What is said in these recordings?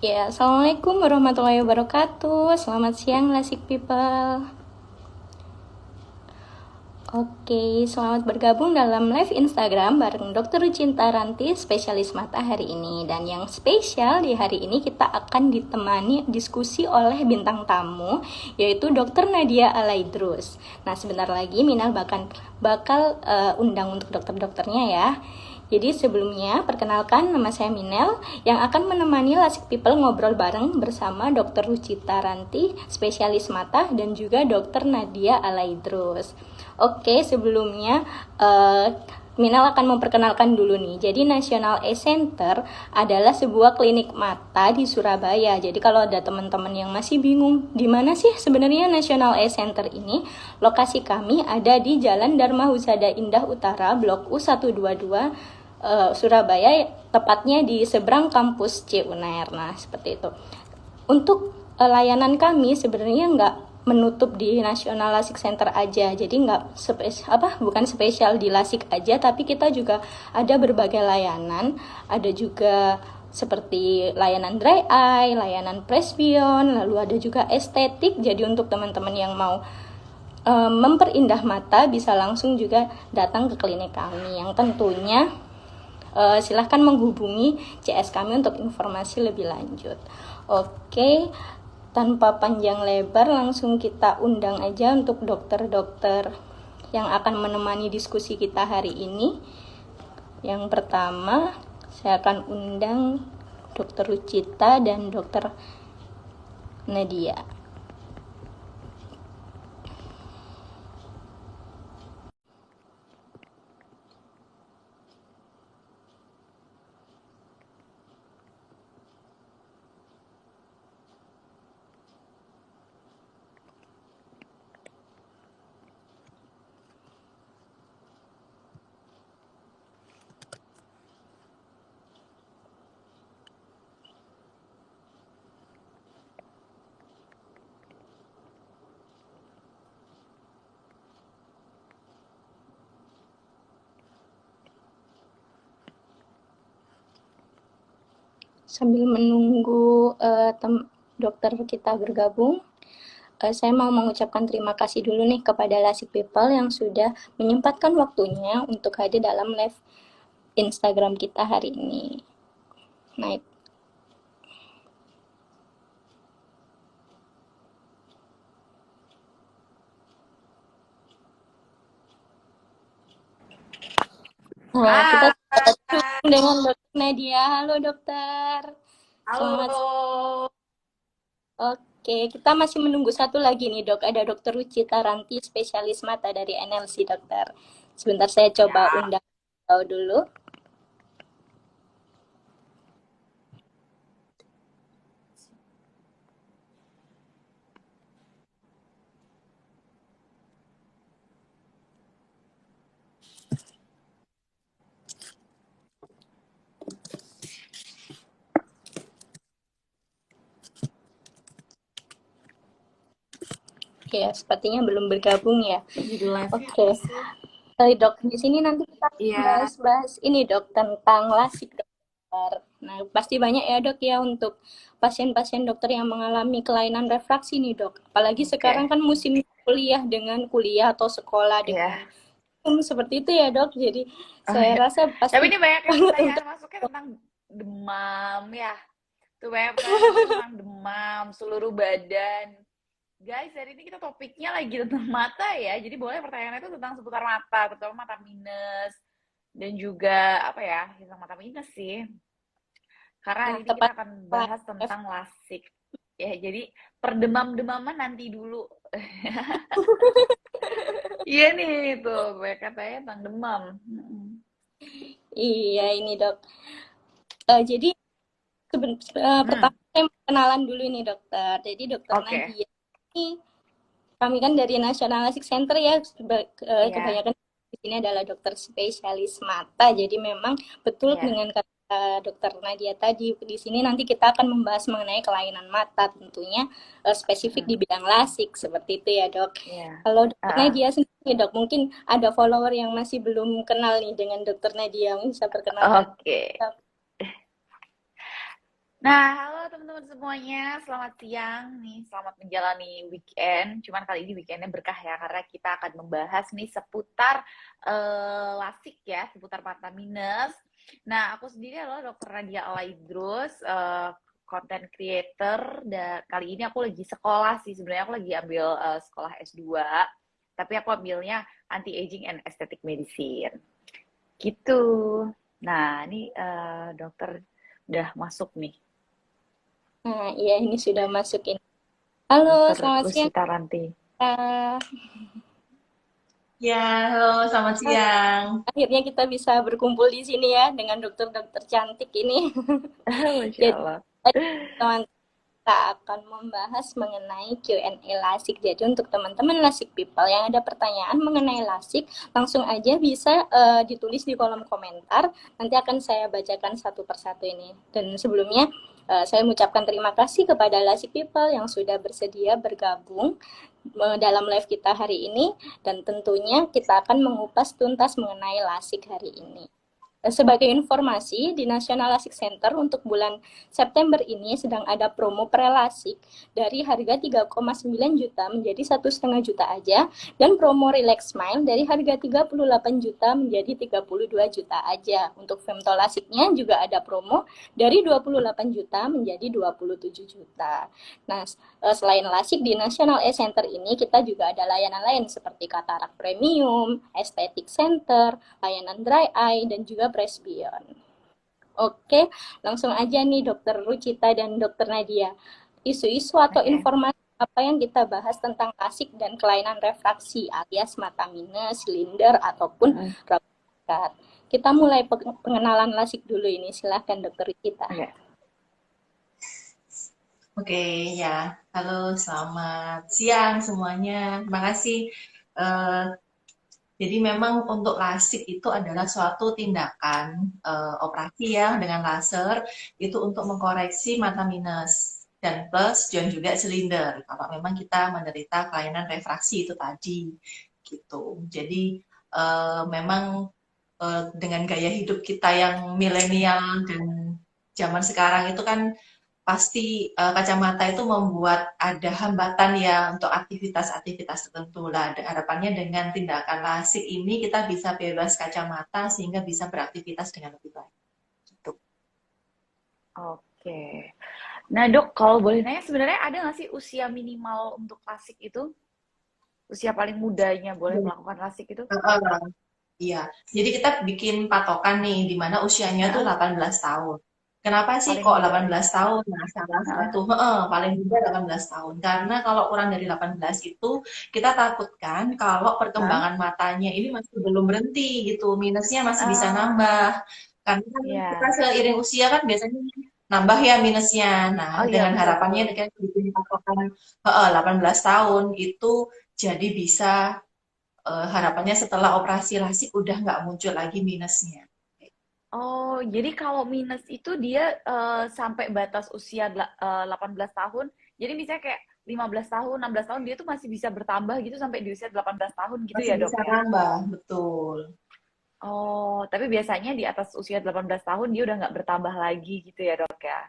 Ya, Assalamualaikum warahmatullahi wabarakatuh. Selamat siang, Lasik People. Oke, selamat bergabung dalam live Instagram bareng Dr. Cinta Ranti, spesialis mata hari ini. Dan yang spesial di hari ini kita akan ditemani diskusi oleh bintang tamu, yaitu Dr. Nadia Alaidrus. Nah, sebentar lagi Minal bakal undang untuk dokter-dokternya ya. Jadi sebelumnya, perkenalkan nama saya Minel yang akan menemani Lasik People ngobrol bareng bersama Dr. Rucita Ranti, spesialis mata, dan juga Dr. Nadia Alaidrus. Oke, sebelumnya Minal akan memperkenalkan dulu nih. Jadi National Eye Center adalah sebuah klinik mata di Surabaya. Jadi kalau ada teman-teman yang masih bingung di mana sih sebenarnya National Eye Center ini, lokasi kami ada di Jalan Dharma Husada Indah Utara, Blok U122, Surabaya, tepatnya di seberang kampus C UNER. Nah, seperti itu. Untuk layanan kami sebenarnya nggak menutup di National Lasik Center aja, jadi nggak bukan spesial di Lasik aja, tapi kita juga ada berbagai layanan, ada juga seperti layanan dry eye, layanan presbyon, lalu ada juga estetik. Jadi untuk teman-teman yang mau memperindah mata bisa langsung juga datang ke klinik kami, yang tentunya silahkan menghubungi CS kami untuk informasi lebih lanjut. Oke, tanpa panjang lebar langsung kita undang aja untuk dokter-dokter yang akan menemani diskusi kita hari ini. Yang pertama, saya akan undang Dr. Rucita dan Dr. Nadia. Sambil menunggu dokter kita bergabung, saya mau mengucapkan terima kasih dulu nih kepada Lasik People yang sudah menyempatkan waktunya untuk hadir dalam live Instagram kita hari ini. Nah, kita terhubung dengan Dokter Nadia. Halo dokter. Halo. Oke, kita masih menunggu satu lagi nih dok. Ada Dokter Rucita Ranti, spesialis mata dari NLC dokter. Sebentar saya coba undang tahu dulu. Ya, sepertinya belum bergabung ya. Oke. Dok, di sini nanti kita bahas ini dok tentang lasik dokter. Nah, pasti banyak ya dok ya untuk pasien-pasien dokter yang mengalami kelainan refraksi nih dok. Apalagi sekarang kan musim kuliah atau sekolah dengan seperti itu ya dok. Jadi saya rasa pasti. Tapi ini banyak yang pertanyaan masuknya tentang demam ya. Tuh banyak pertanyaan tentang demam, seluruh badan. Guys, hari ini kita topiknya lagi tentang mata ya. Jadi boleh pertanyaannya itu tentang seputar mata, terutama mata minus dan juga apa ya, tentang mata minus sih. Karena hari ini kita akan bahas tentang lasik. Ya, jadi perdemam-demaman nanti dulu. Iya nih, tuh banyak katanya tentang demam. Iya ini dok. Jadi pertama saya kenalan dulu nih dokter. Jadi dokter Nadia ini kami kan dari National Lasik Center ya, kebanyakan di sini adalah dokter spesialis mata. Jadi memang betul dengan kata dokter Nadia tadi, di sini nanti kita akan membahas mengenai kelainan mata, tentunya spesifik di bidang lasik seperti itu ya dok. Kalau dokter Nadia sendiri dok, mungkin ada follower yang masih belum kenal nih dengan dokter Nadia, bisa perkenalkan. Nah, halo teman-teman teman-teman semuanya, selamat siang nih, selamat menjalani weekend. Cuman kali ini weekendnya berkah ya, karena kita akan membahas nih seputar lasik ya, seputar mata minus. Nah, aku sendiri adalah Dr. Nadia Alaidrus, content creator. Dan kali ini aku lagi sekolah sih, sebenarnya aku lagi ambil sekolah S2, tapi aku ambilnya anti-aging and aesthetic medicine. Gitu. Nah, ini dokter udah masuk nih. Nah, iya ini sudah masuk ini. Halo, Dokter selamat siang. Lucita Ranti. Ya, halo, selamat siang. Akhirnya kita bisa berkumpul di sini ya dengan dokter-dokter cantik ini. Masya Jadi, Allah. teman-teman kita akan membahas mengenai Q&A lasik. Jadi untuk teman-teman lasik people yang ada pertanyaan mengenai lasik, langsung aja bisa ditulis di kolom komentar. Nanti akan saya bacakan satu persatu ini. Dan sebelumnya saya mengucapkan terima kasih kepada lasik people yang sudah bersedia bergabung dalam live kita hari ini. Dan tentunya kita akan mengupas tuntas mengenai lasik hari ini. Sebagai informasi, di National Lasik Center untuk bulan September ini sedang ada promo prelasik dari harga 3,9 juta menjadi 1,5 juta aja, dan promo Relax Smile dari harga 38 juta menjadi 32 juta aja. Untuk femtolasiknya juga ada promo dari 28 juta menjadi 27 juta. Nah, selain lasik di National Eye Center ini, kita juga ada layanan lain seperti katarak premium, estetik center, layanan dry eye, dan juga presbyon. Oke, langsung aja nih Dokter Rucita dan Dokter Nadia. Isu-isu atau informasi apa yang kita bahas tentang lasik dan kelainan refraksi alias mata minus, silinder, ataupun rambut. Kita mulai pengenalan lasik dulu ini. Silahkan Dokter Rucita. Oke, ya. Halo, selamat siang semuanya. Terima kasih. Jadi memang untuk lasik itu adalah suatu tindakan operasi ya dengan laser itu untuk mengkoreksi mata minus dan plus dan juga silinder kalau memang kita menderita kelainan refraksi itu tadi gitu. Jadi memang dengan gaya hidup kita yang milenial dan zaman sekarang itu kan pasti kacamata itu membuat ada hambatan ya untuk aktivitas-aktivitas tertentu lah. Harapannya dengan tindakan lasik ini kita bisa bebas kacamata sehingga bisa beraktivitas dengan lebih baik. Gitu. Oke. Nah dok, kalau boleh nanya sebenarnya ada nggak sih usia minimal untuk lasik itu? Usia paling mudanya boleh melakukan lasik itu? Iya, jadi kita bikin patokan nih, di mana usianya tuh 18 tahun. Kenapa sih Paling kok muda 18 tahun? Nah, salah satu, paling muda 18 tahun. Karena kalau kurang dari 18 itu, kita takutkan kalau perkembangan matanya ini masih belum berhenti gitu, minusnya masih bisa nambah. Karena kan kita seiring usia kan biasanya nambah ya minusnya. Nah, dengan harapannya dengan bikin patokan 18 tahun itu jadi bisa harapannya setelah operasi lasik udah nggak muncul lagi minusnya. Oh, jadi kalau minus itu dia sampai batas usia 18 tahun. Jadi misalnya kayak 15 tahun, 16 tahun dia tuh masih bisa bertambah gitu sampai di usia 18 tahun gitu Masih ya, Dok bisa ya? nambah, betul. Oh, tapi biasanya di atas usia 18 tahun dia udah nggak bertambah lagi gitu ya, Dok ya?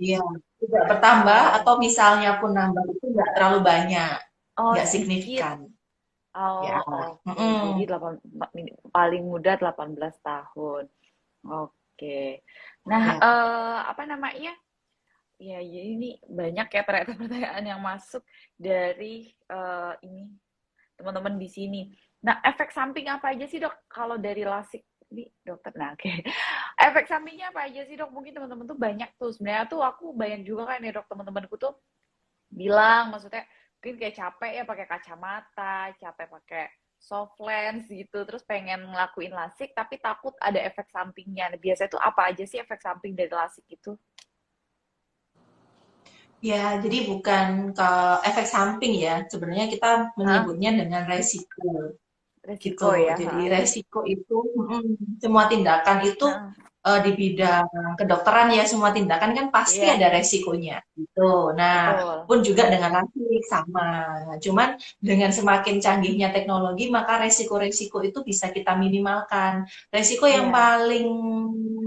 Iya, tidak bertambah atau misalnya pun nambah itu nggak terlalu banyak, Oh, nggak sedikit. signifikan. Oh, Ya. oke. Jadi paling muda 18 tahun. Oke. Nah, apa namanya? Ya, jadi ini banyak ya ternyata pertanyaan yang masuk dari ini teman-teman di sini. Nah, efek samping apa aja sih dok kalau dari lasik ini dokter? Nah, oke. Efek sampingnya apa aja sih dok? Mungkin teman-teman tuh banyak tuh. Sebenarnya tuh aku banyak juga kan ya dok teman-temanku tuh bilang, maksudnya mungkin kayak capek ya pakai kacamata, capek pakai soft lens gitu, terus pengen ngelakuin lasik tapi takut ada efek sampingnya. Nah, biasanya tuh apa aja sih efek samping dari lasik itu? Ya, jadi bukan ke efek samping ya. Sebenarnya kita menyebutnya dengan resiko. Resiko Gitu. ya. Jadi resiko itu semua tindakan itu di bidang kedokteran ya, semua tindakan kan pasti ada resikonya gitu. Nah, pun juga dengan lasik sama. Nah, cuman dengan semakin canggihnya teknologi maka resiko-resiko itu bisa kita minimalkan. Resiko yang paling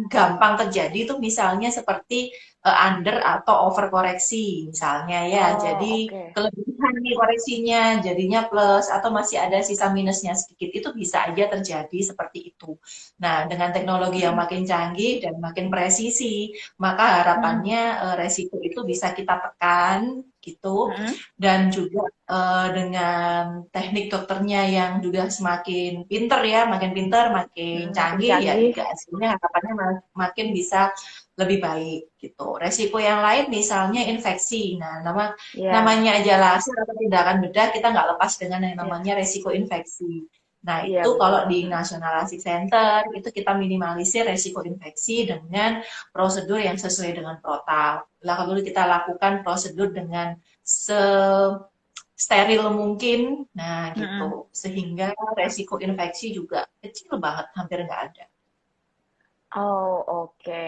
gampang terjadi itu misalnya seperti under atau over koreksi misalnya ya. Oh, Jadi oke. kelebihan nih koreksinya jadinya plus atau masih ada sisa minusnya sedikit itu bisa aja terjadi seperti itu. Nah, dengan teknologi yang Mm-mm. makin canggih dan makin presisi, maka Mm-mm. harapannya resiko itu bisa kita tekan gitu. Mm-mm. Dan juga dengan teknik dokternya yang juga semakin pinter ya, makin pinter, makin Makin canggih ya canggih. juga hasilnya harapannya makin bisa lebih baik gitu. Resiko yang lain misalnya infeksi. Nah, Iya, namanya aja laser atau tindakan bedah kita nggak lepas dengan yang iya, namanya resiko infeksi. Nah, iya itu betul. kalau di National Lasik Center itu kita minimalisir resiko infeksi dengan prosedur yang sesuai dengan protap. Lalu kita lakukan prosedur dengan steril mungkin, nah Mm-mm. gitu. Sehingga resiko infeksi juga kecil banget, hampir nggak ada. Oh, oke.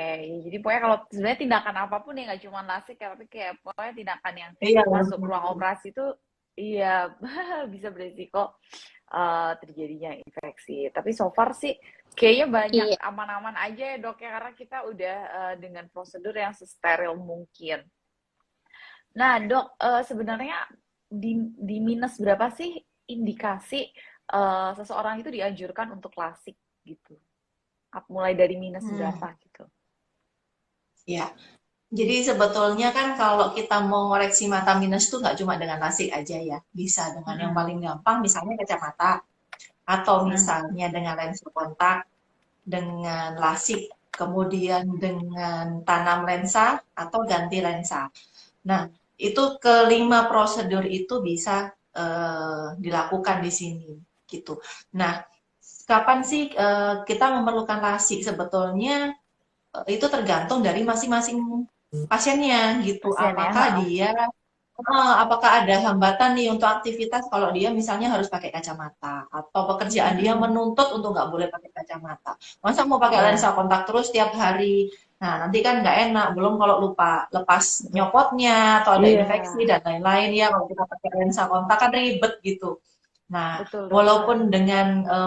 Jadi pokoknya kalau sebenarnya tindakan apapun ya nggak cuma lasik ya, tapi kayak pokoknya tindakan yang Iya, masuk ruang operasi itu iya bisa beresiko terjadinya infeksi. Tapi so far sih kayaknya banyak Iya, aman-aman aja ya dok ya karena kita udah dengan prosedur yang sesteril mungkin. Nah dok, sebenarnya di minus berapa sih indikasi seseorang itu dianjurkan untuk lasik gitu? Mulai dari minus hmm, berapa gitu? ya. Jadi sebetulnya kan kalau kita mau ngoreksi mata minus tuh nggak cuma dengan lasik aja ya. Bisa dengan yang Mm-mm. paling gampang misalnya kacamata. Atau Mm-mm. misalnya dengan lensa kontak, dengan lasik, kemudian dengan tanam lensa atau ganti lensa. Nah, itu kelima prosedur itu bisa dilakukan di sini gitu. Nah, kapan sih kita memerlukan lasik? Sebetulnya itu tergantung dari masing-masing pasiennya gitu. Pasien ya, heeh. Apakah ada hambatan nih untuk aktivitas kalau dia misalnya harus pakai kacamata atau pekerjaan dia Mm-mm. menuntut untuk nggak boleh pakai kacamata. Masa mau pakai lensa Ya, kontak terus tiap hari? Nah, nanti kan nggak enak. Belum kalau lupa lepas betul. nyopotnya atau ada Iya, infeksi dan lain-lain ya kalau kita pakai lensa kontak kan ribet gitu. Nah, betul dok. walaupun dengan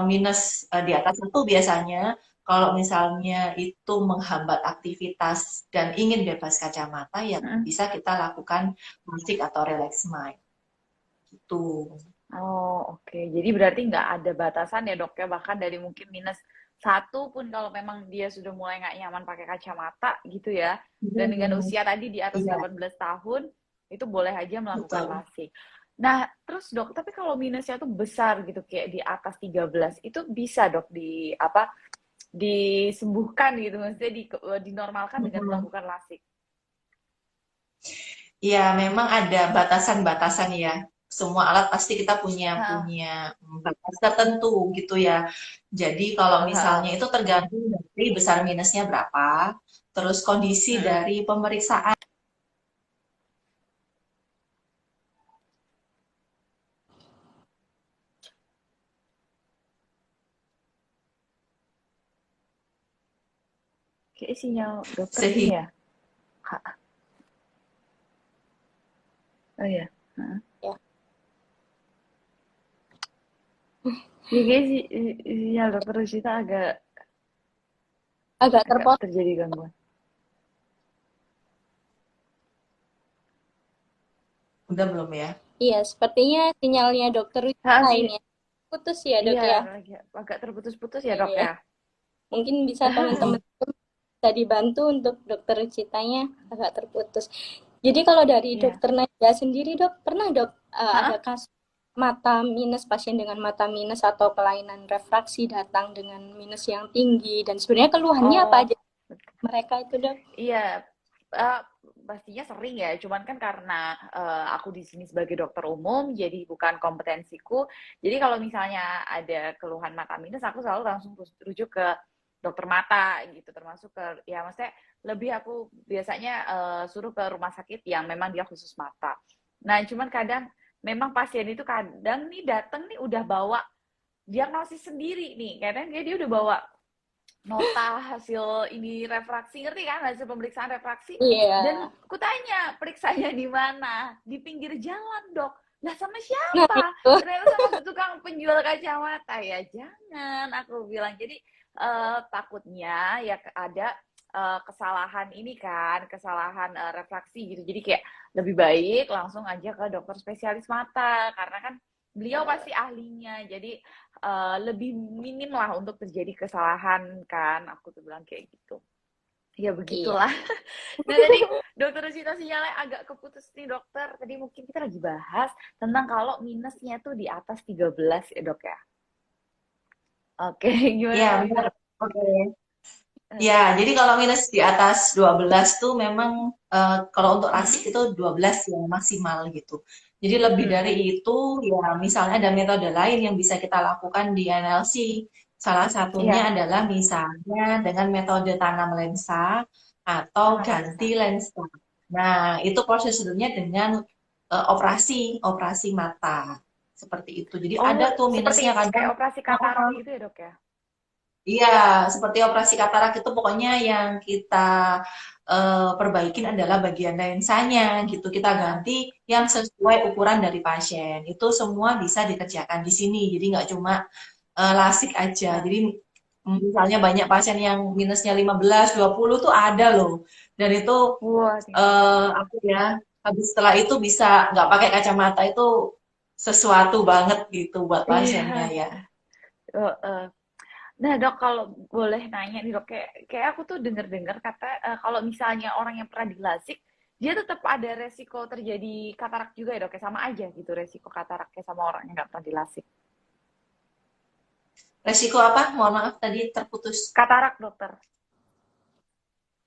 minus di atas itu biasanya, kalau misalnya itu menghambat aktivitas dan ingin bebas kacamata, ya Mm-mm. bisa kita lakukan musik atau relax mind. Gitu. Oh, oke. Jadi berarti nggak ada batasan ya dok ya, bahkan dari mungkin minus satu pun kalau memang dia sudah mulai nggak nyaman pakai kacamata gitu ya. Dan dengan Hmm, usia tadi di atas iya, 18 tahun, itu boleh aja melakukan betul. LASIK. Nah, terus dok, tapi kalau minusnya tuh besar gitu, kayak di atas 13 itu bisa dok disembuhkan gitu, maksudnya dinormalkan dengan Hmm. melakukan LASIK. Ya, memang ada batasan-batasan ya. Semua alat pasti kita punya Heeh, punya batas tertentu gitu ya. Jadi kalau misalnya heeh, itu tergantung dari besar minusnya berapa, terus kondisi heeh. dari pemeriksaan. Kayak sinyal dokter ini Sehingga ya, Kak. Oh iya. Heeh. ya. Iya kayak sinyal dokter Rosita agak Agak agak terpotong. terjadi gangguan. udah belum ya? Iya, sepertinya sinyalnya dokter Ah, Wita sih. ini ya. Putus ya, Dok Iya, ya. lagi agak terputus-putus ya, Dok Iya. ya. Mungkin bisa teman-teman bisa dibantu untuk dokter Citanya agak terputus. Jadi kalau dari Iya. dokter Nadia sendiri, Dok, pernah Dok ada Hah? kasus mata minus pasien dengan mata minus atau kelainan refraksi datang dengan minus yang tinggi dan sebenarnya keluhannya apa Oh, aja mereka itu, Dok? iya. Eh, pastinya sering ya. Cuman kan karena aku di sini sebagai dokter umum, jadi bukan kompetensiku. Jadi kalau misalnya ada keluhan mata minus, aku selalu langsung rujuk ke dokter mata gitu. Termasuk ke, ya maksudnya lebih aku biasanya suruh ke rumah sakit yang memang dia khusus mata. Nah, cuman kadang memang pasien itu kadang nih datang nih udah bawa diagnosis sendiri nih. Kadang dia udah bawa nota hasil ini refraksi, ngerti kan, hasil pemeriksaan refraksi, dan Iya. kutanya periksanya di mana, di pinggir jalan dok, lah sama Nah, siapa, itu. ternyata sama tukang penjual kacamata. Ya jangan, aku bilang. Jadi takutnya ya ada kesalahan ini kan, kesalahan refraksi gitu. Jadi kayak lebih baik langsung aja ke dokter spesialis mata karena kan beliau pasti ahlinya. Jadi lebih minim lah untuk terjadi kesalahan kan. Aku tuh bilang kayak gitu. Ya Iya. begitulah. Nah tadi dokter Rosita sinyalnya agak keputus nih dokter. Tadi mungkin kita lagi bahas tentang kalau minusnya tuh di atas 13 ya dok ya. Oke, gimana Ya, dokter? benar. Oke. Ya, jadi kalau minus di atas 12 tuh memang kalau untuk Mm-mm, lasik itu 12 yang maksimal gitu. Jadi lebih mm-mm, dari itu ya misalnya ada metode lain yang bisa kita lakukan di NLC. Salah satunya iya, adalah misalnya dengan metode tanam lensa atau tanam ganti lensa. lensa. Nah, itu prosedurnya dengan operasi mata. Seperti itu. Jadi Oh, ada tuh seperti minusnya kadang. kayak operasi katarak gitu ya dok ya? Iya, seperti operasi katarak itu pokoknya yang kita perbaikin adalah bagian lensanya gitu. Kita Heeh. ganti yang sesuai ukuran dari pasien. Itu semua bisa dikerjakan di sini. Jadi nggak cuma lasik aja. Nah, Jadi misalnya banyak pasien yang minusnya 15, 20 tuh ada loh. Dan itu wah tinggi. apa ya, habis setelah itu bisa nggak pakai kacamata itu sesuatu banget gitu buat pasiennya Iya. ya. Heeh. Nah dok, kalau boleh nanya nih dok, kayak aku tuh dengar-dengar kata kalau misalnya orang yang pernah dilasik, dia tetap ada resiko terjadi katarak juga ya dok, ya sama aja gitu resiko kataraknya sama orang yang nggak pernah dilasik. Resiko apa? Mohon maaf tadi terputus. Katarak dokter.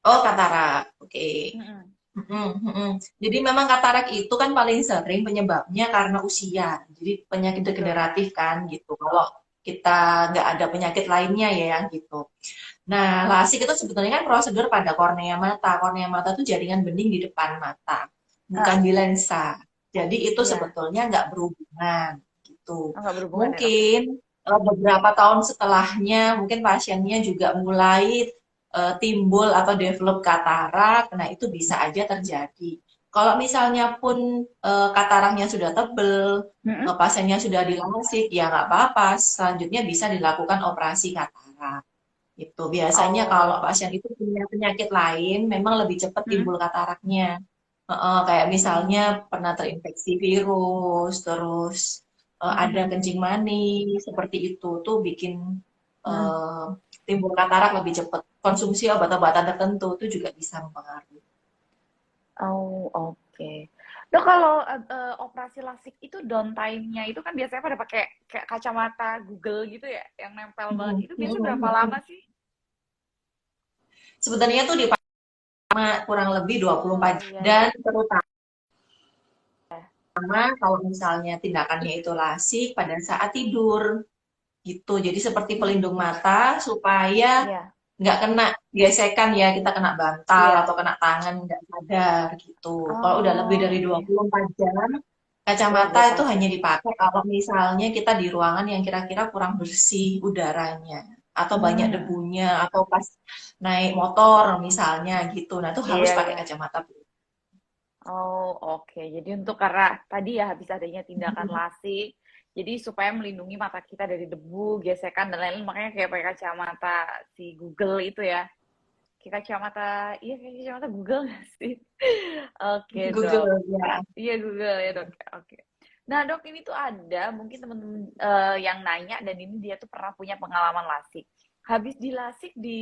Oh, katarak. Oke. Mm-mm. Mm-mm, mm-mm. Jadi memang katarak itu kan paling sering penyebabnya karena usia. Jadi penyakit Betul. degeneratif kan gitu. Kalau kita nggak ada penyakit lainnya ya gitu. Nah, lasik itu sebetulnya kan prosedur pada kornea mata. Kornea mata itu jaringan bening di depan mata, bukan Ah, di lensa. Jadi itu iya. sebetulnya nggak berhubungan gitu. Oh, nggak berhubungan ya dok? Mungkin beberapa tahun setelahnya, mungkin pasiennya juga mulai timbul atau develop katarak. Nah, itu bisa aja terjadi. Kalau misalnya pun kataraknya sudah tebel, Mm-mm. pasiennya sudah dilasik, ya nggak apa-apa. Selanjutnya bisa dilakukan operasi katarak. Itu biasanya kalau Oh. pasien itu punya penyakit lain, memang lebih cepat Mm-mm. timbul kataraknya. Kayak misalnya Mm. pernah terinfeksi virus, terus ada Mm-mm. kencing manis, seperti itu tuh bikin Mm. eh, timbul katarak lebih cepat. Konsumsi obat-obatan tertentu itu juga bisa mempengaruhi. Oh, oke. Dok, kalau operasi lasik itu downtime-nya itu kan biasanya pada pakai kayak kacamata Google gitu ya, yang nempel banget. Mhm, Itu mhm, biasanya berapa mhm. lama sih? Sebenarnya tuh dipakai kurang lebih 24 Oh, jam iya dan ya. terutama kalau misalnya tindakannya itu lasik pada saat tidur gitu. Jadi seperti pelindung Hmm, mata supaya iya, nggak kena gesekan ya, kita kena bantal iya. atau kena tangan nggak sadar gitu. Kalau udah lebih Oh, dari oke. 24 jam, Luar kacamata biasa itu hanya sih. dipakai kalau misalnya kita di ruangan yang kira-kira kurang bersih udaranya atau banyak Hmm, debunya atau pas naik motor misalnya gitu. Nah, itu harus iya, pakai iya. kacamata. Oh, oke. Jadi untuk karena tadi ya habis adanya tindakan lasik, jadi supaya melindungi mata kita dari debu, gesekan dan lain-lain, makanya kayak pakai kacamata si Google itu ya. Kayak kacamata, iya kayak kacamata Google nggak sih? Oke dok. Google ya. Iya Google ya dok. Oke. Nah dok ini tuh ada mungkin temen-temen yang nanya dan ini dia tuh pernah punya pengalaman lasik. Habis dilasik di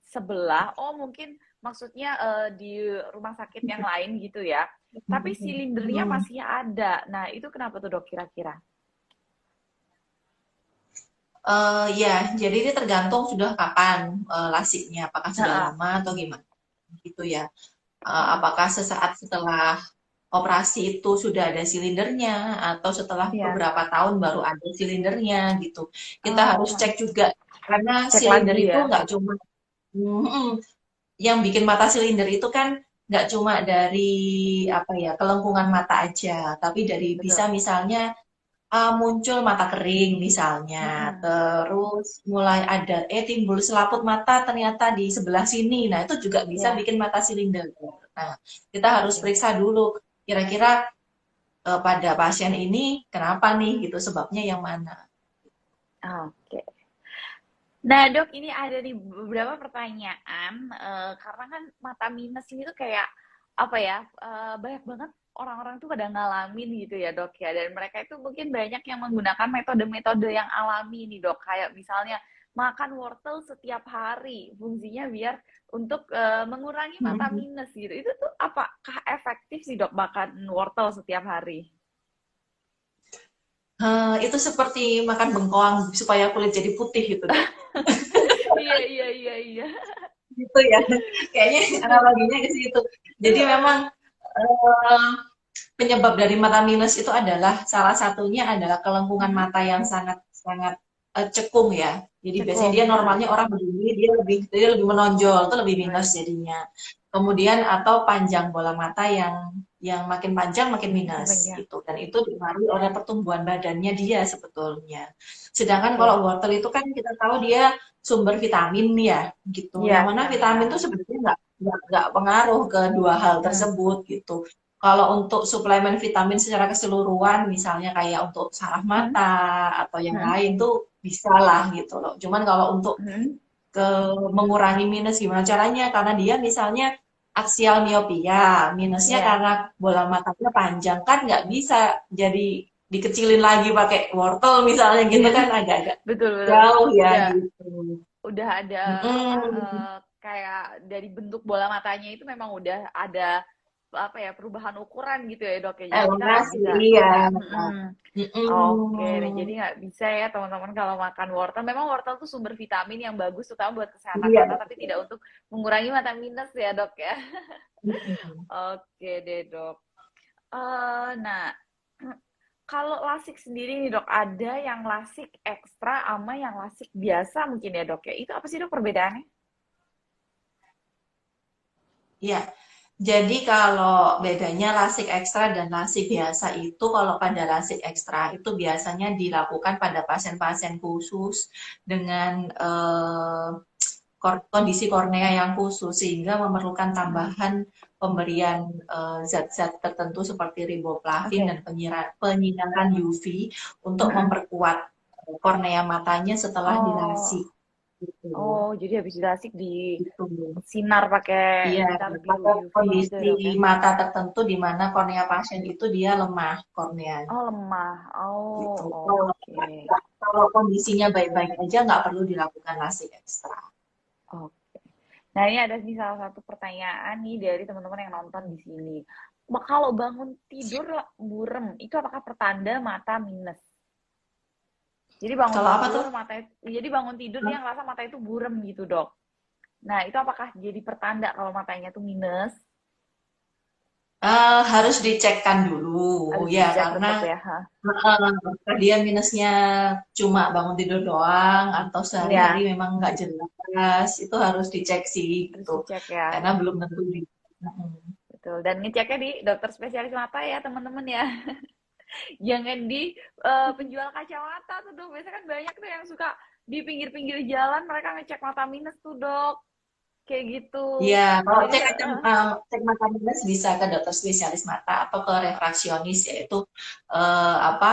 sebelah, oh mungkin maksudnya di rumah sakit yang lain gitu ya. Tapi silindernya Hmm. masih ada. Nah itu kenapa tuh dok kira-kira? Ya, jadi ini tergantung sudah kapan lasiknya, apakah sudah Heeh. lama atau gimana gitu ya. Hmm, Apakah sesaat setelah operasi itu sudah ada silindernya atau setelah iya. beberapa tahun baru ada silindernya gitu. Kita harus Oh, cek juga karena cek silinder lagi itu ya. nggak cuma yang bikin mata silinder itu kan nggak cuma dari apa ya kelengkungan mata aja, tapi dari bisa Betul. misalnya muncul mata kering misalnya, Mm-mm. terus mulai ada timbul selaput mata ternyata di sebelah sini. Nah, itu juga bisa Ya, bikin mata silinder. Nah, kita harus oke. periksa dulu kira-kira pada pasien ini kenapa nih gitu sebabnya yang mana. Oke. Nah, Dok, ini ada nih beberapa pertanyaan, karena kan mata minus ini tuh kayak apa ya? Banyak banget orang-orang tuh pada ngalamin gitu ya, Dok ya. Dan mereka itu mungkin banyak yang menggunakan metode-metode yang alami nih, Dok. Kayak misalnya makan wortel setiap hari, fungsinya biar untuk mengurangi mata minus gitu. Itu tuh apakah efektif sih, Dok, makan wortel setiap hari? Itu seperti makan bengkoang supaya kulit jadi putih gitu, Dok. Iya, iya, iya, iya. Gitu ya. Kayaknya Betul. analoginya ke situ. Jadi memang eh, penyebab dari mata minus itu adalah salah satunya adalah kelengkungan Mhm. mata yang sangat sangat cekung ya. Jadi biasanya Cekung, dia ya. normalnya orang begini dia lebih menonjol, itu lebih minus jadinya. Kemudian atau panjang bola mata yang makin panjang makin minus Ya. gitu. Dan itu dipengaruhi oleh pertumbuhan badannya dia sebetulnya. Sedangkan Oke. kalau wortel itu kan kita tahu dia sumber vitamin ya gitu. Iya, Yang mana vitamin A. vitamin itu sebenarnya nggak pengaruh ke dua hal Hmm. tersebut gitu. Kalau untuk suplemen vitamin secara keseluruhan, misalnya kayak untuk saraf Hmm. mata atau yang Hmm. lain tuh bisa lah gitu loh. Cuman kalau untuk Hmm. ke mengurangi minus gimana caranya? Karena dia misalnya aksial miopia, minusnya Iya, karena bola matanya panjang kan nggak bisa jadi dikecilin lagi pakai wortel misalnya gitu iya, kan agak-agak betul, betul. jauh ya Udah, gitu. udah ada apa? Mm-mm. Kayak dari bentuk bola matanya itu memang udah ada apa ya perubahan ukuran gitu ya, Dok ya. Jadi kita nggak Elongasi, bisa. iya. Mm-mm. Oke, deh. Mm-mm. Jadi nggak bisa ya teman-teman kalau makan wortel. Memang wortel tuh sumber vitamin yang bagus terutama buat kesehatan Iya. mata, tapi tidak untuk mengurangi mata minus ya, Dok ya. Mm-mm. Oke deh, Dok. Nah, kalau lasik sendiri nih, Dok, ada yang lasik ekstra sama yang lasik biasa mungkin ya, Dok ya. Itu apa sih, Dok, perbedaannya? Iya, jadi kalau bedanya lasik ekstra dan lasik biasa itu, kalau pada lasik ekstra itu biasanya dilakukan pada pasien-pasien khusus dengan kondisi kornea yang khusus, sehingga memerlukan Hmm. tambahan pemberian zat-zat tertentu seperti riboflavin Oke. dan penyinaran UV untuk Mm-mm. memperkuat kornea matanya setelah Oh, dilasik. Gitu. oh, jadi habis dilasik di Gitu. sinar pakai Iya, sinar biru pada UV gitu kondisi ya, Dok ya. mata tertentu di mana kornea pasien itu dia lemah korneanya. Oh, lemah. Gitu. Oh, Kalau, oke. kalau kondisinya baik-baik aja nggak perlu dilakukan lasik ekstra. Oke. Nah, ini ada nih salah satu pertanyaan nih dari teman-teman yang nonton di sini. Kalau bangun tidur burem, itu apakah pertanda mata minus? Jadi bangun Kalau apa tidur tuh? jadi bangun tidur dia ngerasa mata itu burem gitu, Dok. Nah, itu apakah jadi pertanda kalau matanya tuh minus? Harus dicekkan dulu Harus ya dicek karena tetap ya. Hah? apakah dia minusnya cuma bangun tidur doang atau sehari-hari Iya, memang nggak jelas itu harus dicek sih harus gitu dicek ya. karena belum tentu Betul. Dan ngeceknya di dokter spesialis mata ya, teman-teman ya. Jangan di penjual kacamata tuh, Dok. Biasanya kan banyak tuh yang suka di pinggir-pinggir jalan mereka ngecek mata minus tuh, Dok. Kayak gitu. Iya, kalau Jadi cek mata minus bisa ke dokter spesialis mata atau ke refraksionis yaitu apa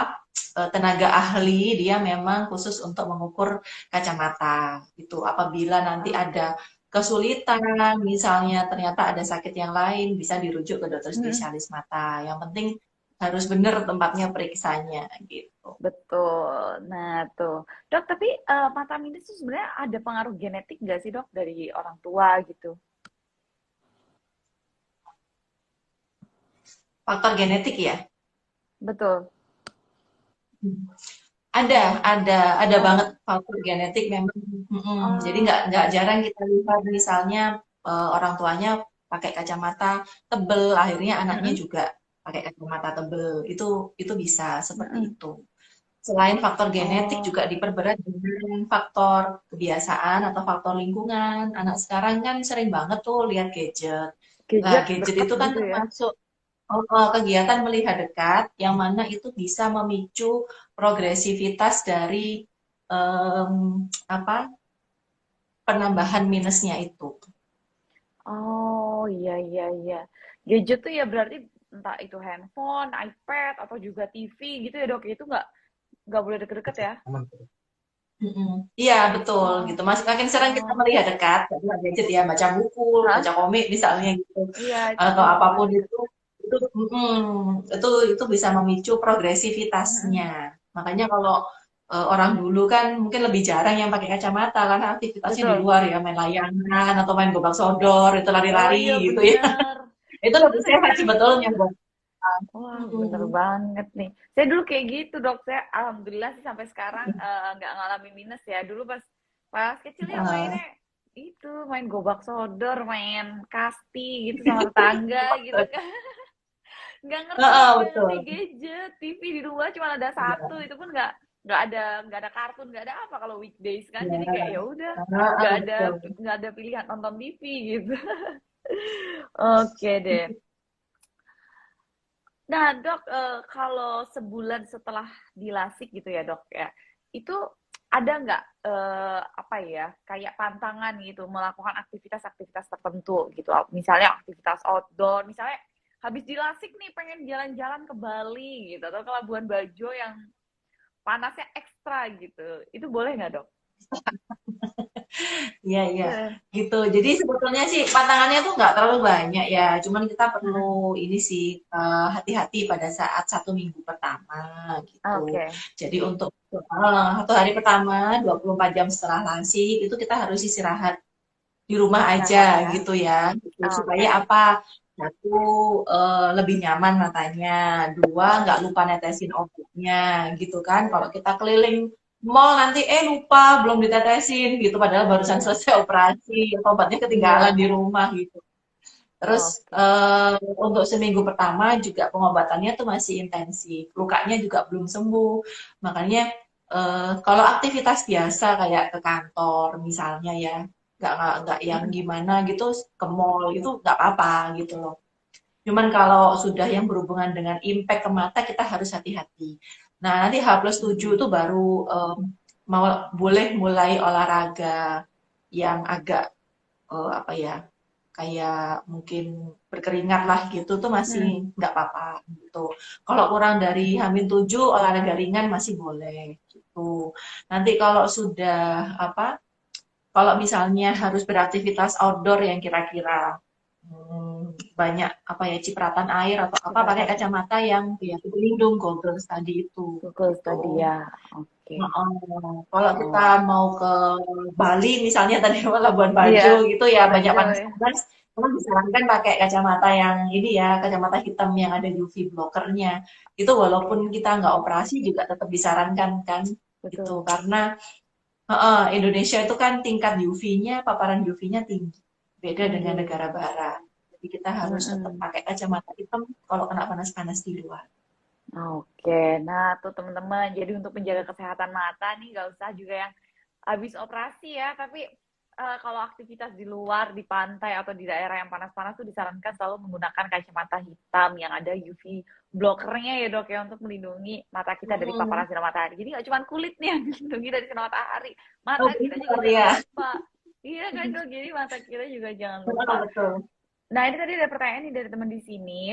tenaga ahli dia memang khusus untuk mengukur kacamata gitu. Apabila nanti ada oke. kesulitan, misalnya ternyata ada sakit yang lain, bisa dirujuk ke dokter Mm, spesialis mata. Yang penting harus benar tempatnya periksanya gitu. betul. Nah, tuh. Dok, tapi mata minus itu sebenarnya ada pengaruh genetik nggak sih, Dok, dari orang tua gitu? Faktor genetik ya. Betul. Ada banget Oh, faktor genetik memang. Jadi oh, nggak jarang kita lihat misalnya orang tuanya pakai kacamata tebel, akhirnya anaknya mm-mm, juga pakai kacamata tebel. Itu bisa seperti mm-mm. itu. Selain faktor genetik Oh, juga diperberat dengan faktor kebiasaan atau faktor lingkungan. Anak sekarang kan sering banget tuh lihat gadget. Nah, gadget gadget deket itu kan gitu ya. termasuk kegiatan melihat dekat yang mana itu bisa memicu progresivitas dari em, apa penambahan minusnya itu. Oh, iya, iya, iya. Gadget tuh ya berarti entah itu handphone, iPad, atau juga TV gitu ya, Dok. Itu nggak boleh deket-deket ya. Iya, betul Oh, gitu. Makin sering kita oh. melihat dekat, jadi gadget ya, baca buku, Hah? baca komik misalnya gitu, Iya, itu atau bagus apapun banget. itu, itu bisa memicu progresivitasnya. Makanya kalau orang dulu kan mungkin lebih jarang yang pakai kacamata karena aktivitasnya di Betul. luar ya, main layangan atau main gobak sodor, itu Oh lari-lari iya gitu ya. bener. Itu Dulu lebih saya sehat kayak sebetulnya buat kita. wah, bener Mm-mm. banget nih. Saya dulu kayak gitu, Dok. Saya alhamdulillah sih sampai sekarang nggak ngalamin minus ya. Dulu pas pas kecil ya Heeh. mainnya itu, main gobak sodor, main kasti gitu sama tetangga gitu kan. Heeh, Nggak ngerti betul. gadget. TV di rumah cuma ada satu, Iya, itu pun nggak ada kartun, nggak ada apa kalau weekdays kan. Jadi kayak iya. ya udah Heeh, betul. nggak ada pilihan nonton TV gitu. Oke deh. Nah, Dok, kalau sebulan setelah dilasik gitu ya, Dok, ya, itu ada nggak, apa ya, kayak pantangan gitu, melakukan aktivitas-aktivitas tertentu gitu, misalnya aktivitas outdoor, misalnya habis dilasik nih pengen jalan-jalan ke Bali gitu, atau ke Labuan Bajo yang panasnya ekstra gitu, itu boleh nggak, Dok? Iya, iya, Iya. gitu. Jadi sebetulnya sih pantangannya tuh nggak terlalu banyak ya. Cuman kita perlu ini sih hati-hati pada saat 1 minggu pertama gitu. Oke, Jadi untuk 1 hari pertama 24 jam setelah lansi itu kita harus istirahat di rumah istirahat aja ya. gitu ya. Gitu. Supaya Oke. apa? Satu, lebih nyaman matanya. Dua, nggak lupa netesin obatnya gitu kan. Kalau kita keliling mall nanti lupa belum ditetesin gitu. Padahal barusan selesai operasi, atau obatnya ketinggalan Iya. di rumah gitu. Terus Oke. untuk seminggu pertama juga pengobatannya tuh masih intensif. Lukanya juga belum sembuh. Makanya kalau aktivitas biasa kayak ke kantor misalnya ya, nggak yang gimana gitu ke mall itu nggak apa-apa gitu loh. Cuman kalau sudah yang berhubungan dengan impact ke mata kita harus hati-hati. Nah, nanti H+7 itu baru mau boleh mulai olahraga yang agak apa ya, kayak mungkin berkeringat lah gitu tuh masih Hmm. nggak apa-apa gitu. Kalau kurang dari H-7 olahraga ringan masih boleh gitu. Nanti kalau sudah apa, kalau misalnya harus beraktivitas outdoor yang kira-kira banyak apa ya cipratan air atau apa pakai Cipratan air. kacamata yang ya pelindung goggles tadi itu Google gitu. tadi ya. Oke. Heeh. Kalau kita Oh. mau ke Bali misalnya tadi Labuan Bajo Iya, gitu ya banyak Bajo ya. panas-panas, memang disarankan pakai kacamata yang ini ya, kacamata hitam yang ada UV blockernya. Itu walaupun kita nggak operasi juga tetap disarankan kan gitu Betul. karena Indonesia itu kan tingkat UV-nya, paparan UV-nya tinggi, beda dengan Tinggi. negara barat. Jadi kita harus tetap Mm-mm. pakai kacamata hitam kalau kena panas-panas di luar. Oke, nah tuh teman-teman, jadi untuk menjaga kesehatan mata nih gak usah juga yang habis operasi ya, tapi kalau aktivitas di luar, di pantai atau di daerah yang panas-panas tuh disarankan selalu menggunakan kacamata hitam yang ada UV blockernya ya dok ya untuk melindungi mata kita dari Mm-mm. paparan sinar matahari. Jadi gak cuma kulit nih yang dilindungi dari sinar matahari, Oh mata kita juga benar jangan ya. lupa. Iya kan dok, jadi mata kita juga jangan lupa. Betul, betul. Nah ini tadi ada pertanyaan nih dari teman di sini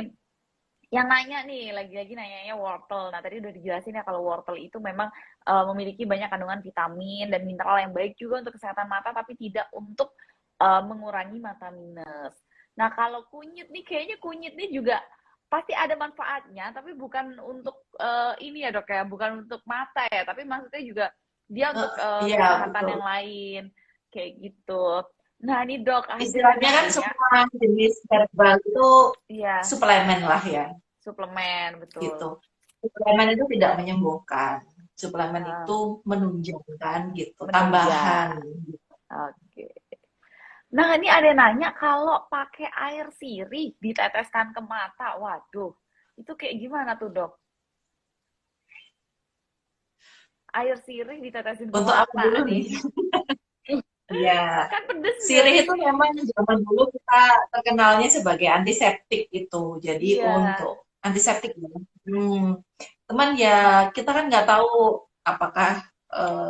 yang nanya nih, lagi-lagi nanyanya wortel. Nah, tadi udah dijelasin ya kalau wortel itu memang memiliki banyak kandungan vitamin dan mineral yang baik juga untuk kesehatan mata, tapi tidak untuk mengurangi mata minus. Nah, kalau kunyit nih, kayaknya kunyit nih juga pasti ada manfaatnya, tapi bukan untuk ini ya dok ya, bukan untuk mata ya, tapi maksudnya juga dia untuk Iya, kesehatan betul. yang lain, kayak gitu. Nah, ini dok, ada yang Istilahnya kan nanya, semua jenis herbal itu iya, suplemen lah ya, suplemen, gitu. betul. Suplemen itu tidak menyembuhkan. Suplemen Nah, itu menunjangkan gitu, tambahan. menunjang. Oke. Nah, ini ada yang nanya kalau pakai air sirih diteteskan ke mata. Waduh, itu kayak gimana tuh, Dok? Air sirih ditetesin ke Untuk apa mata dulu nih. nih? Iya, Kan pedes sirih nggak itu sih? memang zaman dulu kita terkenalnya sebagai antiseptik itu. Jadi Iya, untuk antiseptik ya. Teman ya kita kan nggak tahu apakah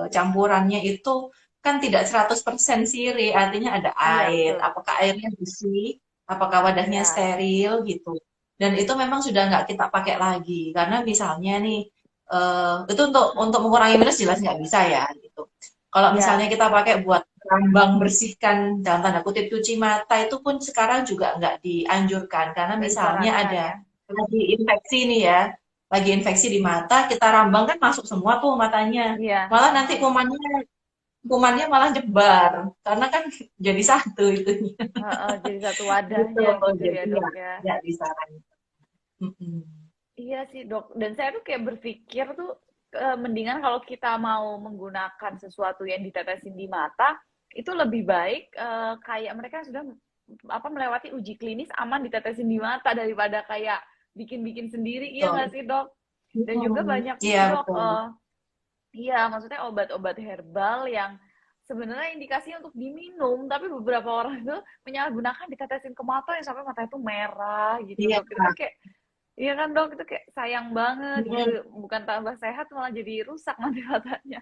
campurannya itu kan tidak 100% sirih, artinya ada iya air. betul. Apakah airnya bersih? Apakah wadahnya Iya, steril gitu? Dan itu memang sudah nggak kita pakai lagi karena misalnya nih Itu untuk mengurangi minus jelas nggak bisa ya gitu. Kalau misalnya Ya, kita pakai buat rambang bersihkan dalam tanda kutip cuci mata itu pun sekarang juga nggak dianjurkan karena nggak misalnya disarankan ada ya. lagi infeksi nih ya, lagi infeksi di mata, kita rambang kan masuk semua tuh matanya. Iya, Malah nanti heeh. kumannya malah nyebar karena kan jadi satu itu. Heeh, jadi satu Gitu, wadahnya gitu jadi ya ya dok ya. nggak disarankan. Mm-mm. Iya sih dok, dan saya tuh kayak berpikir tuh mendingan kalau kita mau menggunakan sesuatu yang ditetesin di mata, itu lebih baik kayak mereka sudah apa melewati uji klinis aman ditetesin di mata daripada kayak bikin-bikin sendiri, iya Betul. nggak sih dok? Dan juga Mm-mm. banyak Iya nih dok, betul. iya maksudnya obat-obat herbal yang sebenarnya indikasinya untuk diminum, tapi beberapa orang itu menyalahgunakan ditetesin ke mata yang sampai mata itu merah gitu Iya. dok. Itu kan kayak iya kan dok, itu kayak sayang banget gitu. Mm-mm. Bukan tambah sehat malah jadi rusak nanti matanya.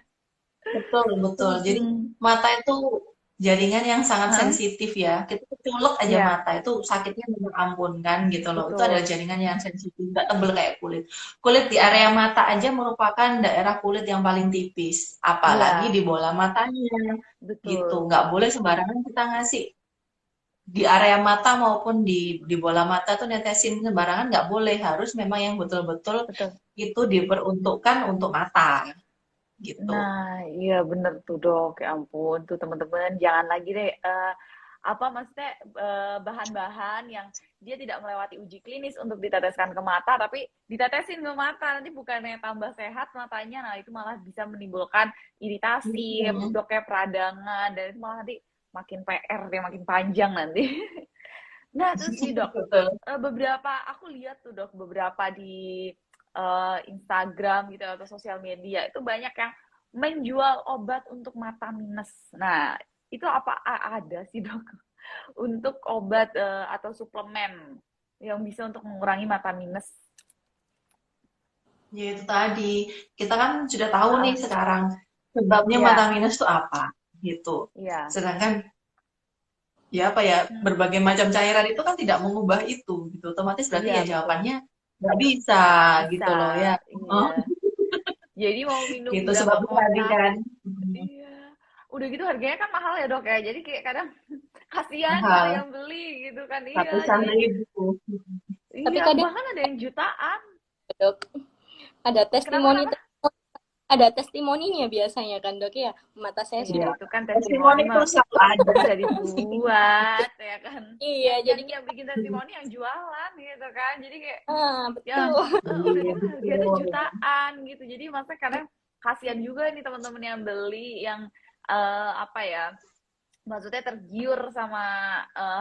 Betul, betul. Jadi Mm-mm. mata itu jaringan yang sangat Hah? sensitif ya. Kita colok aja Iya, mata itu sakitnya minta ampun kan gitu loh. Itu adalah betul. jaringan yang sensitif, nggak tebel kayak kulit. Kulit di area Iya, mata aja merupakan daerah kulit yang paling tipis, apalagi iya, di bola matanya gitu. betul. Nggak boleh sembarangan kita ngasih di area mata maupun di bola mata tuh netesin sembarangan nggak boleh. Harus memang yang betul-betul Betul. itu diperuntukkan untuk mata gitu. Nah, iya bener tuh dok. Ya ampun, tuh teman-teman jangan lagi deh apa maksudnya bahan-bahan yang dia tidak melewati uji klinis untuk diteteskan ke mata, tapi ditetesin ke mata nanti bukannya tambah sehat matanya, nah itu malah bisa menimbulkan iritasi, Mm-mm. dok kayak peradangan dan itu malah nanti makin PR dia makin panjang nanti. Nah, terus nih dok, Betul. beberapa aku lihat tuh dok beberapa di Instagram gitu atau sosial media itu banyak yang menjual obat untuk mata minus. Nah, itu apa ada sih dok untuk obat atau suplemen yang bisa untuk mengurangi mata minus? Ya itu tadi, kita kan sudah tahu nih Heeh. sekarang sebabnya mata Iya, minus itu apa gitu. iya. Sedangkan ya apa ya Hmm. berbagai macam cairan itu kan tidak mengubah itu gitu. Otomatis berarti Iya, ya betul. jawabannya nggak bisa gitu Bisa. loh ya. Oh, Iya. Jadi mau minum gitu berapa sebabnya tadi kotak. kan Iya. Udah gitu harganya kan mahal ya dok ya. Jadi kayak kadang kasihan gitu mahal yang beli gitu kan. Iya, ratusan jadi ribu. Tapi iya kadang bahkan ada yang jutaan. dok ada Kenapa testimoni kenapa? ada testimoninya biasanya kan dok ya, mata saya Iya, sudah itu kan testimoni Testimoni itu mah selalu ada. bisa dibuat ya kan. iya Yang jadi yang bikin testimoni yang jualan gitu kan. Jadi kayak ya betul. udah Iya gitu harganya betul. jutaan gitu. Jadi maksudnya kadang kasihan juga nih teman-teman yang beli yang apa ya maksudnya tergiur sama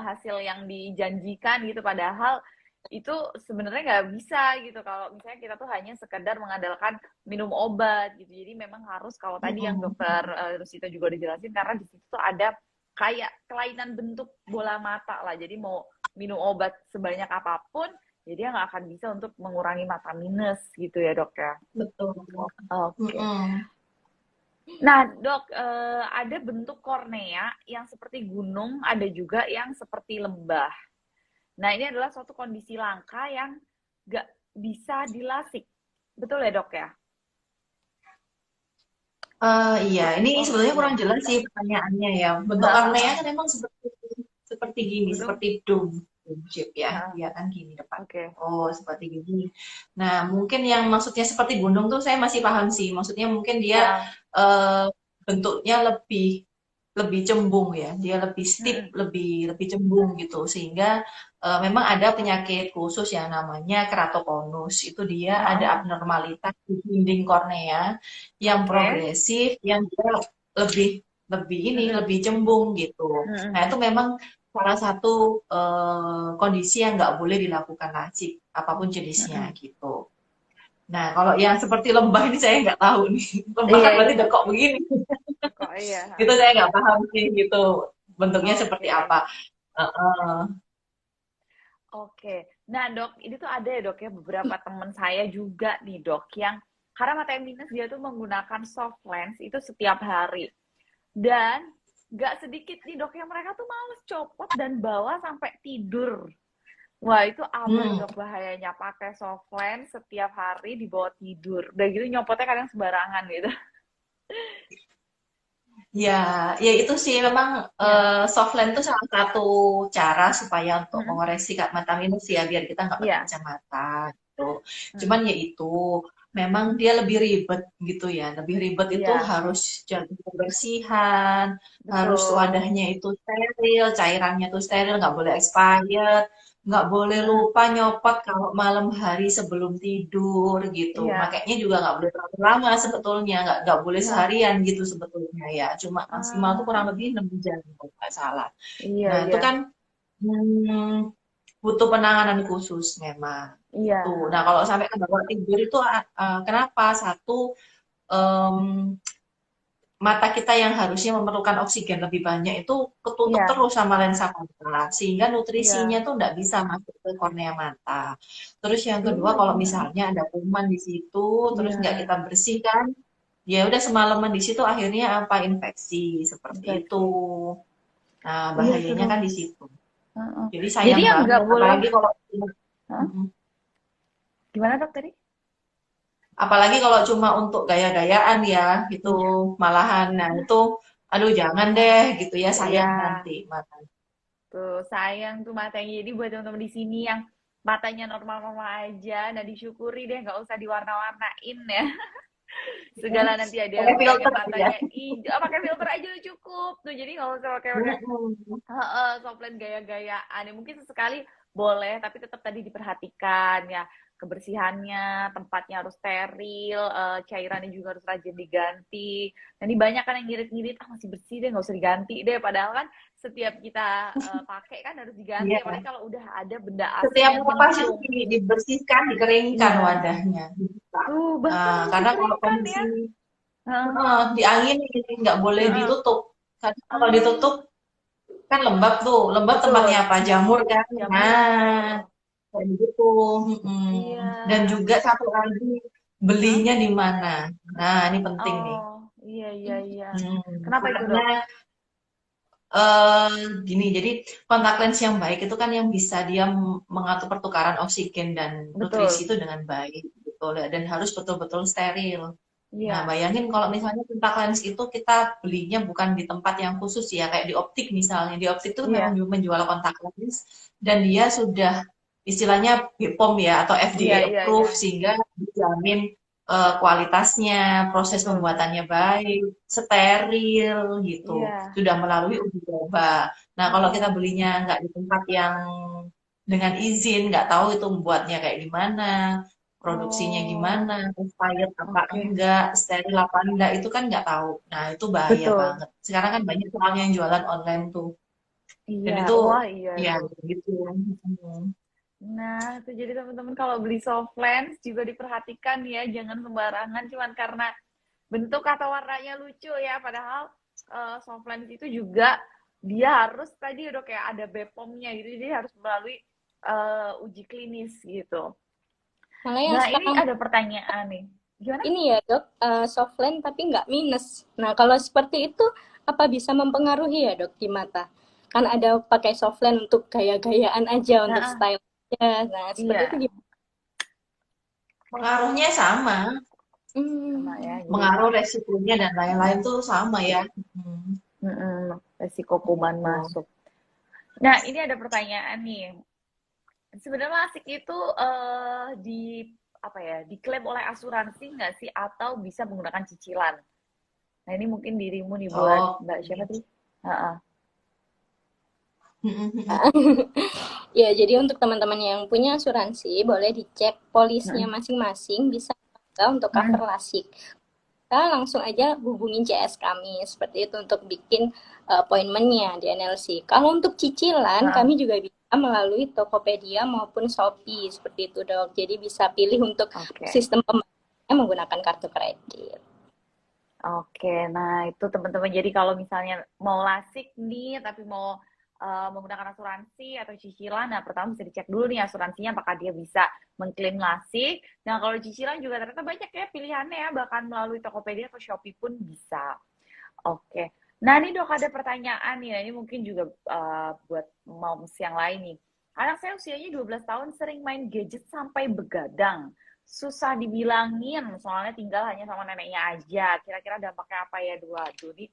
hasil yang dijanjikan gitu padahal itu sebenarnya nggak bisa gitu kalau misalnya kita tuh hanya sekedar mengandalkan minum obat gitu jadi memang harus kalau tadi yang Mm-mm. dokter Rusita juga dijelasin karena di situ tuh ada kayak kelainan bentuk bola mata lah jadi mau minum obat sebanyak apapun jadi dia nggak akan bisa untuk mengurangi mata minus gitu ya dok ya. Betul. Oke. Mm-mm. Nah, dok, ada bentuk kornea yang seperti gunung, ada juga yang seperti lembah. Nah, ini adalah suatu kondisi langka yang nggak bisa dilasik. Betul ya, dok ya? Iya, ini sebetulnya Kornea. kurang jelas sih pertanyaannya ya. Bentuk kornea Heeh, kan emang seperti seperti gini, gunung. seperti dome shape ya. Heeh, Dia kan gini depan. oke. Oh, seperti gini. Nah, mungkin yang maksudnya seperti gunung tuh saya masih paham sih. Maksudnya mungkin dia Heeh. eh, bentuknya lebih lebih cembung ya. Dia lebih steep, Mm-mm. lebih lebih cembung gitu. Sehingga memang ada penyakit khusus yang namanya keratokonus. Itu dia ada Heeh. abnormalitas di dinding kornea yang Oke. progresif, yang dia lebih lebih ini Mm-mm. lebih cembung gitu. Nah, Mm-mm. itu memang salah satu kondisi yang nggak boleh dilakukan lasik apapun jenisnya Mm-mm. gitu. Nah, kalau yang seperti lembah ini saya nggak tahu nih. Lembah Iya, kan berarti iya. udah kok begini. Kok iya. Itu Heeh. saya nggak paham sih gitu. Bentuknya seperti Oke. apa. Heeh. Oke. Nah, dok, ini tuh ada ya, dok ya, beberapa teman saya juga nih, dok, yang karena mata minus dia tuh menggunakan soft lens itu setiap hari. Dan nggak sedikit nih, dok, yang mereka tuh males copot dan bawa sampai tidur. Wah, itu apa tuh Hmm. dok bahayanya pakai soft lens setiap hari dibawa tidur. Udah gitu nyopotnya kadang sembarangan gitu. Ya, ya itu sih memang Ya, softland itu salah satu cara supaya untuk mm, mengoreksi mata minus ya, biar kita nggak pakai iya, kacamata gitu. Cuman mm, ya itu memang dia lebih ribet gitu ya. Lebih ribet itu iya, harus jaga kebersihan, harus betul. wadahnya itu steril, cairannya itu steril, nggak boleh expired, nggak boleh Mm, lupa nyopot kalau malam hari sebelum tidur gitu. iya, Makanya juga nggak boleh terlalu lama sebetulnya, nggak boleh iya. seharian gitu sebetulnya ya. Cuma maksimal tuh kurang Ah, lebih 6 jam kalau nggak salah. iya, Nah itu iya, kan butuh penanganan khusus memang. iya, Itu. Nah kalau sampai ke bawah tidur itu kenapa? Satu, em, mata kita yang harusnya memerlukan oksigen lebih banyak itu ketutup iya, terus sama lensa mata, sehingga nutrisinya iya. tuh nggak bisa masuk ke kornea mata. Terus yang kedua, Iya, kalau iya, misalnya ada kuman di situ, terus nggak iya, kita bersihkan, ya udah semalaman di situ akhirnya apa infeksi seperti itu. infeksi. Nah Iya bahayanya seru. kan di situ. Heeh. Jadi Jadi sayang yang nggak banget, boleh, apalagi kalau hah? Gimana dok tadi? apalagi kalau cuma untuk gaya-gayaan ya, itu Iya. malahan. Nah itu, aduh jangan deh gitu ya, Iya, sayang nanti. tuh sayang tuh matanya. Jadi buat teman-teman di sini yang matanya normal-normal aja, nah disyukuri deh nggak usah diwarna-warnain ya. Segala nanti ada Pakai yang pengen filter ya. matanya hijau, pakai filter aja udah cukup tuh. Jadi nggak usah pakai Mm-mm. softline gaya-gayaan ya mungkin sesekali boleh tapi tetap tadi diperhatikan ya kebersihannya tempatnya harus steril cairannya juga harus rajin diganti. Nah ini banyak kan yang ngirit-ngirit masih bersih deh nggak usah diganti deh padahal kan setiap kita pakai kan harus diganti Iya. apalagi kalau udah ada benda asing Setiap yang lepas itu nyemplung. dibersihkan, dikeringkan Iya wadahnya. tuh bahkan harus Karena kalau dikeringkan kondisi ya. Heeh, dianginin nggak boleh heeh. ditutup. Karena kalau ditutup Ah, kan lembab tuh. Lembab tempatnya betul apa? Jamur kan. jamur Nah, betul kayak gitu. Mm-mm. Dan iya. juga satu lagi, Hah? belinya di mana? Nah, ini penting nih. Oh, iya, iya, iya. Kenapa itu, Dok? Karena gini, jadi kontak lens yang baik itu kan yang bisa dia mengatur pertukaran oksigen dan nutrisi Betul. itu dengan baik, gitu. Dan harus betul-betul steril. Nah, Iya, bayangin kalau misalnya kontak lens itu kita belinya bukan di tempat yang khusus ya, kayak di optik misalnya. Di optik itu memang iya, menjual kontak lens dan dia sudah istilahnya BPOM ya atau iya, FDA iya, iya. approve sehingga dijamin kualitasnya, proses Betul. pembuatannya baik, steril gitu, Iya. sudah melalui uji coba. Nah, kalau kita Heeh. belinya nggak di tempat yang dengan izin, nggak tahu itu membuatnya kayak gimana, produksinya Oh, gimana, expired apa oke. enggak, steril apa enggak, itu kan nggak tahu. Nah, itu bahaya Betul. banget. Sekarang kan banyak orang yang jualan online tuh. Dan Iya, itu wah iya ya itu. gitu. Hmm. Nah, itu jadi teman-teman kalau beli soft lens juga diperhatikan ya, jangan sembarangan cuman karena bentuk atau warnanya lucu ya, padahal soft lens itu juga dia harus tadi udah kayak ada BPOM-nya gitu, jadi harus melalui uji klinis gitu. Malah yang Nah, ini sekarang ada pertanyaan nih. Gimana? ini ya dok, softland tapi nggak minus. Nah kalau seperti itu apa bisa mempengaruhi ya dok di mata? Kan ada pakai softland untuk gaya-gayaan aja, untuk Nah, style aja. Nah seperti itu iya, gimana? Pengaruhnya sama, sama ya. Hmm. Jadi, pengaruh resikonya dan lain-lain tuh sama ya. Hmm. resiko kuman Gitu. masuk. Nah, ini ada pertanyaan nih. Sebenarnya asik itu di apa ya, diklaim oleh asuransi nggak sih atau bisa menggunakan cicilan? Nah, ini mungkin dirimu nih buat Oh, Mbak siapa tadi? Heeh. Ya, jadi untuk teman-teman yang punya asuransi, boleh dicek polisnya Heeh. masing-masing, bisa nggak untuk Heeh. cover lasik. Kita langsung aja hubungin CS kami, seperti itu untuk bikin appointment-nya di NLC. Kalau untuk cicilan, Heeh. kami juga bisa melalui Tokopedia maupun Shopee, seperti itu dok. Jadi bisa pilih untuk Oke. sistem pembayarannya menggunakan kartu kredit. Oke, nah itu teman-teman. Jadi kalau misalnya mau lasik nih, tapi mau menggunakan asuransi atau cicilan, nah pertama bisa dicek dulu nih asuransinya apakah dia bisa mengklaim lasik. Nah kalau cicilan juga ternyata banyak ya pilihannya ya, bahkan melalui Tokopedia atau Shopee pun bisa. Oke. Nah ini dok ada pertanyaan nih, nah, ini mungkin juga buat moms yang lain nih. Anak saya usianya 12 tahun sering main gadget sampai begadang. Susah dibilangin, soalnya tinggal hanya sama neneknya aja. Kira-kira dampaknya apa ya, Jadi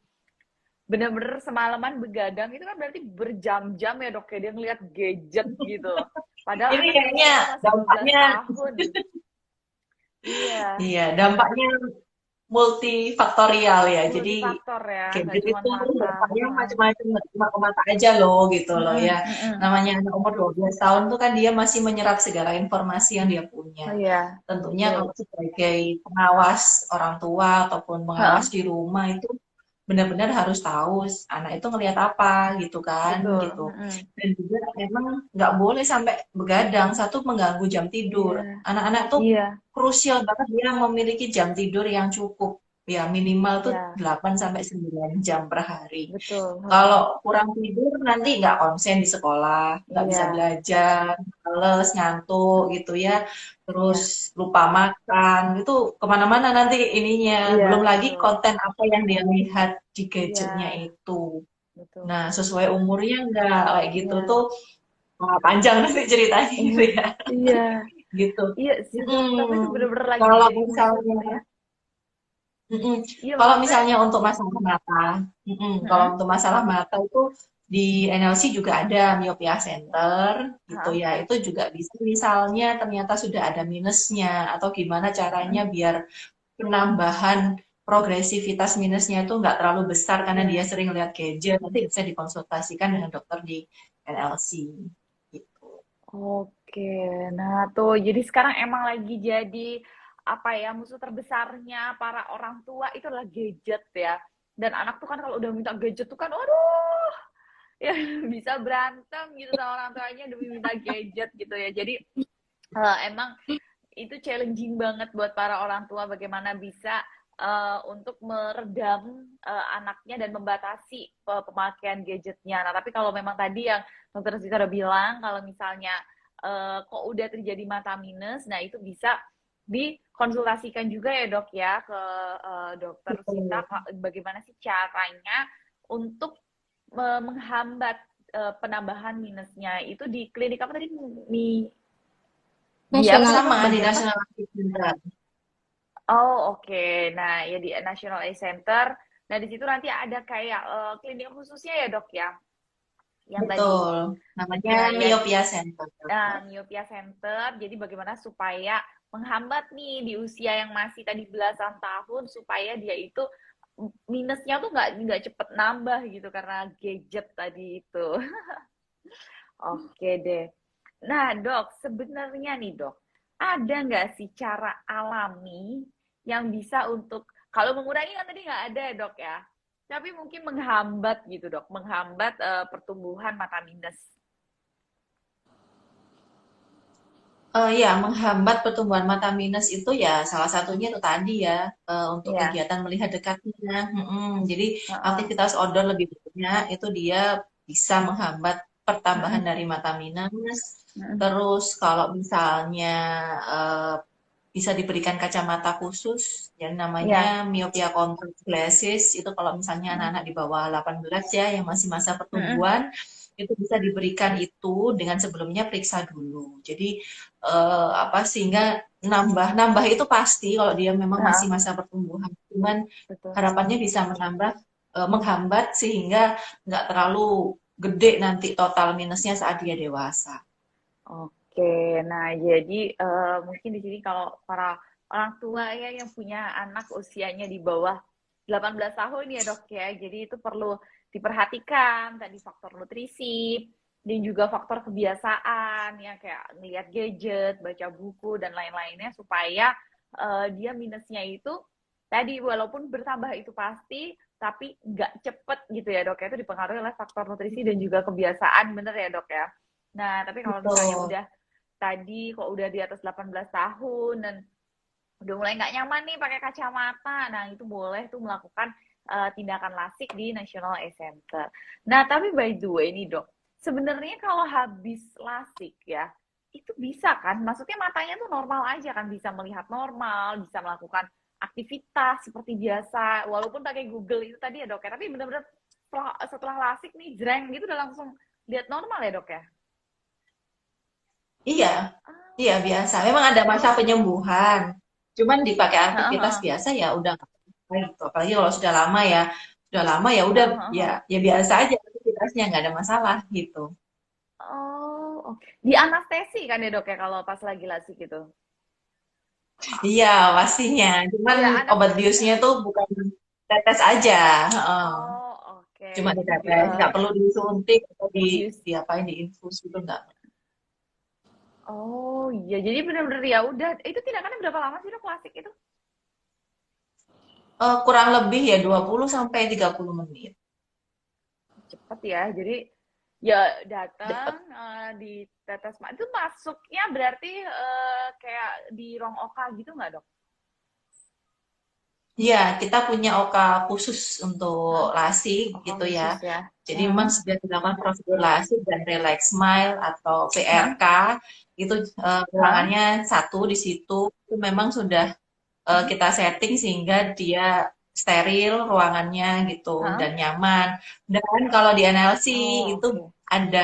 bener-bener semalaman begadang itu kan berarti berjam-jam ya dok ya, dia ngeliat gadget gitu. Padahal Ini anaknya kayaknya usianya masih 12 dampaknya, tahun. Iya, iya, dampaknya multifaktorial ya. Jadi multifaktor ya, nggak gadget cuma itu mata. dampaknya Heeh. macam-macam, nggak cuma ke mata aja loh gitu loh Mm-mm, ya. mm-mm. Namanya anak umur 12 tahun tuh kan dia masih menyerap segala informasi yang dia punya. Oh iya, Tentunya betul. kalau sebagai pengawas orang tua ataupun pengawas Heeh, di rumah itu benar-benar harus tahu anak itu ngelihat apa gitu kan betul. gitu. Mm-mm. Dan juga memang nggak boleh sampai begadang, satu mengganggu jam tidur. Iya, Anak-anak tuh iya, krusial banget dia memiliki jam tidur yang cukup. Ya minimal tuh iya, 8 sampai 9 jam per hari. betul. Heeh. Kalau kurang tidur nanti nggak konsen di sekolah, nggak bisa Iya, belajar, males, ngantuk gitu ya. Terus iya, lupa makan, itu kemana-mana nanti ininya. iya, Belum lagi betul. konten apa yang dia lihat di gadgetnya Iya, itu. betul. Nah, sesuai umurnya nggak kayak gitu tuh Iya, panjang nanti ceritanya iya, gitu ya. iya, Gitu. iya sih dok. Tapi itu Mm, bener-bener lagi kalau jadi isu tuh ya. misalnya Iya Kalau maksudnya, misalnya untuk masalah mata, kalau heeh, untuk masalah mata itu di NLC juga ada myopia center gitu heeh, ya. Itu juga bisa misalnya ternyata sudah ada minusnya atau gimana caranya heeh. biar penambahan progresivitas minusnya itu nggak terlalu besar karena dia Iya. sering lihat gadget. Nanti bisa dikonsultasikan dengan dokter di NLC gitu. Oke, nah tuh jadi sekarang emang lagi jadi apa ya, musuh terbesarnya para orang tua itu adalah gadget ya. Dan anak tuh kan kalau udah minta gadget tuh kan, waduh, ya bisa berantem gitu sama orang tuanya demi minta gadget gitu ya. Jadi emang itu challenging banget buat para orang tua bagaimana bisa untuk meredam anaknya dan membatasi pemakaian gadgetnya. Nah, tapi kalau memang tadi yang dokter Sita udah bilang, kalau misalnya kok udah terjadi mata minus, nah itu bisa dikonsultasikan juga ya dok ya ke dokter Sita, Betul. bagaimana sih caranya untuk menghambat penambahan minusnya itu di klinik apa tadi, di apa Nasional tadi dok, Sama di bagian apa? National Active Center. Oh, oke. Nah, ya di National Eye Center. Nah, di situ nanti ada kayak klinik khususnya ya, Dok ya. Yang tadi. Betul. Namanya Nah, ya myopia center. myopia center. Jadi bagaimana supaya menghambat nih di usia yang masih tadi belasan tahun supaya dia itu minusnya tuh nggak cepet nambah gitu karena gadget tadi itu. Oke deh. Nah, Dok, sebenarnya nih, Dok, ada nggak sih cara alami yang bisa untuk, kalau mengurangi kan tadi nggak ada ya, Dok ya, tapi mungkin menghambat gitu, Dok, menghambat pertumbuhan mata minus. Ya, menghambat pertumbuhan mata minus itu ya salah satunya itu tadi ya untuk Iya, kegiatan melihat dekatnya. Jadi heeh, aktivitas outdoor lebih banyak itu dia bisa menghambat pertambahan heeh, dari mata minus. heeh, Terus kalau misalnya eh, bisa diberikan kacamata khusus yang namanya iya, myopia contact glasses itu kalau misalnya heeh, anak-anak di bawah 18 ya yang masih masa heeh, pertumbuhan itu bisa diberikan itu dengan sebelumnya periksa dulu. Jadi apa sehingga nambah itu pasti kalau dia memang masih heeh, masa pertumbuhan. Cuman betul. harapannya bisa menambah menghambat sehingga nggak terlalu gede nanti total minusnya saat dia dewasa. Oke, nah jadi mungkin di sini kalau para orang tua ya yang punya anak usianya di bawah 18 tahun ya dok ya, jadi itu perlu diperhatikan tadi faktor nutrisi dan juga faktor kebiasaan ya kayak ngelihat gadget, baca buku dan lain-lainnya supaya dia minusnya itu tadi walaupun bertambah itu pasti tapi nggak cepet gitu ya dok ya, itu dipengaruhi oleh faktor nutrisi dan juga kebiasaan, bener ya dok ya. Nah, tapi kalau misalnya Betul. udah tadi kok udah di atas 18 tahun dan udah mulai nggak nyaman nih pakai kacamata, nah itu boleh tuh melakukan tindakan lasik di National Eye Center. Nah, tapi by the way nih dok, sebenarnya kalau habis lasik ya, itu bisa kan? Maksudnya matanya tuh normal aja kan, bisa melihat normal, bisa melakukan aktivitas seperti biasa, walaupun pakai Google itu tadi ya dok ya, tapi benar-benar setelah lasik nih, jreng gitu udah langsung lihat normal ya dok ya? Iya, iya Ah, biasa. Memang ada masa terus, penyembuhan. Cuman dipakai heeh, aktivitas heeh, biasa ya udah nggak apa-apa gitu. Apalagi kalau sudah lama ya udah heeh, heeh, ya heeh. ya biasa aja aktivitasnya nggak ada masalah gitu. Oh, oke. Di anestesi kan ya dok ya kalau pas lagi lasik gitu. Iya pastinya. Cuman Iya, obat anestesi. biusnya tuh bukan tetes aja. Heeh. Oh, oke. Cuma Jadi ditetes, nggak perlu disuntik atau bius. diapain diinfus itu nggak. Oh iya, jadi bener-bener ya udah. Itu tindakannya berapa lama sih dok lasik itu? Kurang lebih ya 20 sampai 30 menit. Cepet ya. Jadi ya Cepet. datang di tetes itu masuknya berarti kayak di rong oka gitu nggak dok? Iya, kita punya OKA khusus untuk Heeh. lasik Oka gitu ya. khusus ya. Jadi memang Heeh. sudah dilakukan prosedur lasik dan relax smile atau Hah? PRK itu Hah? ruangannya satu di situ itu memang sudah Hmm? kita setting sehingga dia steril ruangannya gitu Hah? dan nyaman. Dan kalau di NLC Oh, itu oke. ada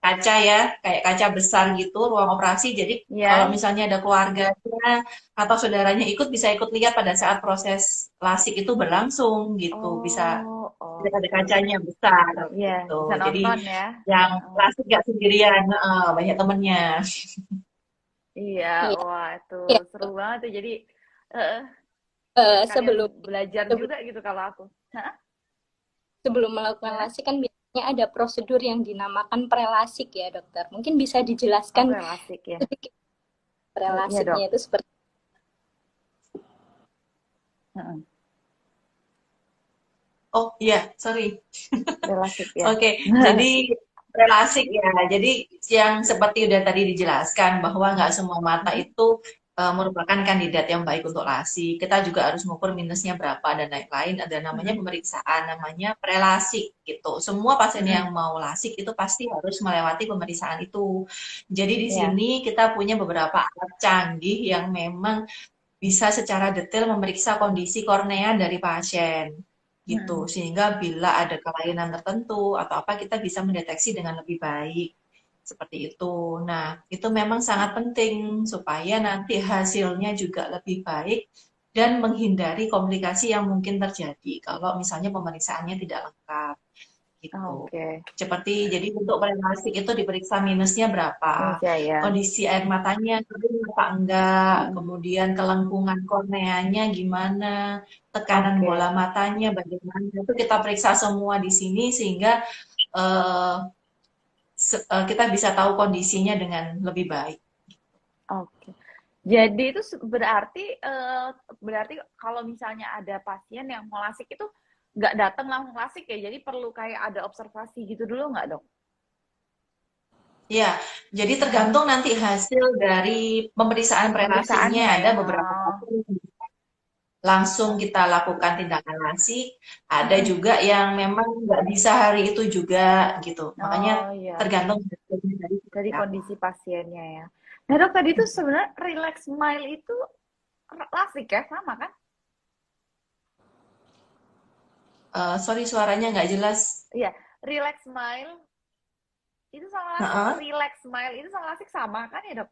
kaca ya, kayak kaca besar gitu ruang operasi. Jadi kalau Ya. misalnya ada keluarganya atau saudaranya ikut bisa ikut lihat pada saat proses lasik itu berlangsung gitu. Bisa Oh, ada oke. kacanya besar Iya, gitu. bisa Jadi nonton ya. yang Oh, lasik gak sendirian, banyak temennya. iya, Iya, wah itu iya. seru banget tuh. Jadi eh, sekalian Sebelum belajar sebelum juga gitu kalau aku. Hah? sebelum melakukan Gimana? lasik kan biasanya ada prosedur yang dinamakan prelasik ya dokter. Mungkin bisa Oh, dijelaskan prelasik ya. sedikit Iya prelasiknya dok. itu seperti. Heeh. Oh iya, sorry. Prelasik ya. Oke, jadi relasi ya. Jadi yang seperti udah tadi dijelaskan bahwa nggak semua mata Hmm? itu merupakan kandidat yang baik untuk LASIK. Kita juga harus mengukur minusnya berapa dan lain-lain. Ada namanya Hmm? pemeriksaan, namanya prelasik gitu. Semua pasien yang Hmm? mau LASIK itu pasti harus melewati pemeriksaan itu. Jadi di Iya. sini kita punya beberapa alat canggih yang memang bisa secara detail memeriksa kondisi kornea dari pasien gitu Hmm. sehingga bila ada kelainan tertentu atau apa kita bisa mendeteksi dengan lebih baik seperti itu. Nah, itu memang sangat penting supaya nanti hasilnya juga lebih baik dan menghindari komplikasi yang mungkin terjadi kalau misalnya pemeriksaannya tidak lengkap gitu. Oke. Seperti jadi untuk plastik itu diperiksa minusnya berapa, Indonesia ya. kondisi air matanya kering apa enggak, Hmm. kemudian kelengkungan korneanya gimana, tekanan bola Oke. matanya bagaimana, itu kita periksa semua di sini sehingga eh, kita bisa tahu kondisinya dengan lebih baik. Oke. Jadi itu berarti kalau misalnya ada pasien yang mau lasik itu nggak datang langsung lasik ya. Jadi perlu kayak ada observasi gitu dulu nggak dok? Ya, jadi tergantung nanti hasil dari pemeriksaan prelasiknya. Pemeriksaannya Ada ya. beberapa pasien langsung kita lakukan tindakan lasik. Ada Mm-mm. juga yang memang nggak bisa hari itu juga gitu. Makanya Oh iya, tergantung dari seperti dari apa. kondisi pasiennya ya. Nah dok tadi itu sebenarnya relax smile itu lasik ya sama kan? Sorry suaranya nggak jelas. Iya, relax smile itu sama lasik, Heeh. relax smile itu sama lasik sama kan ya dok?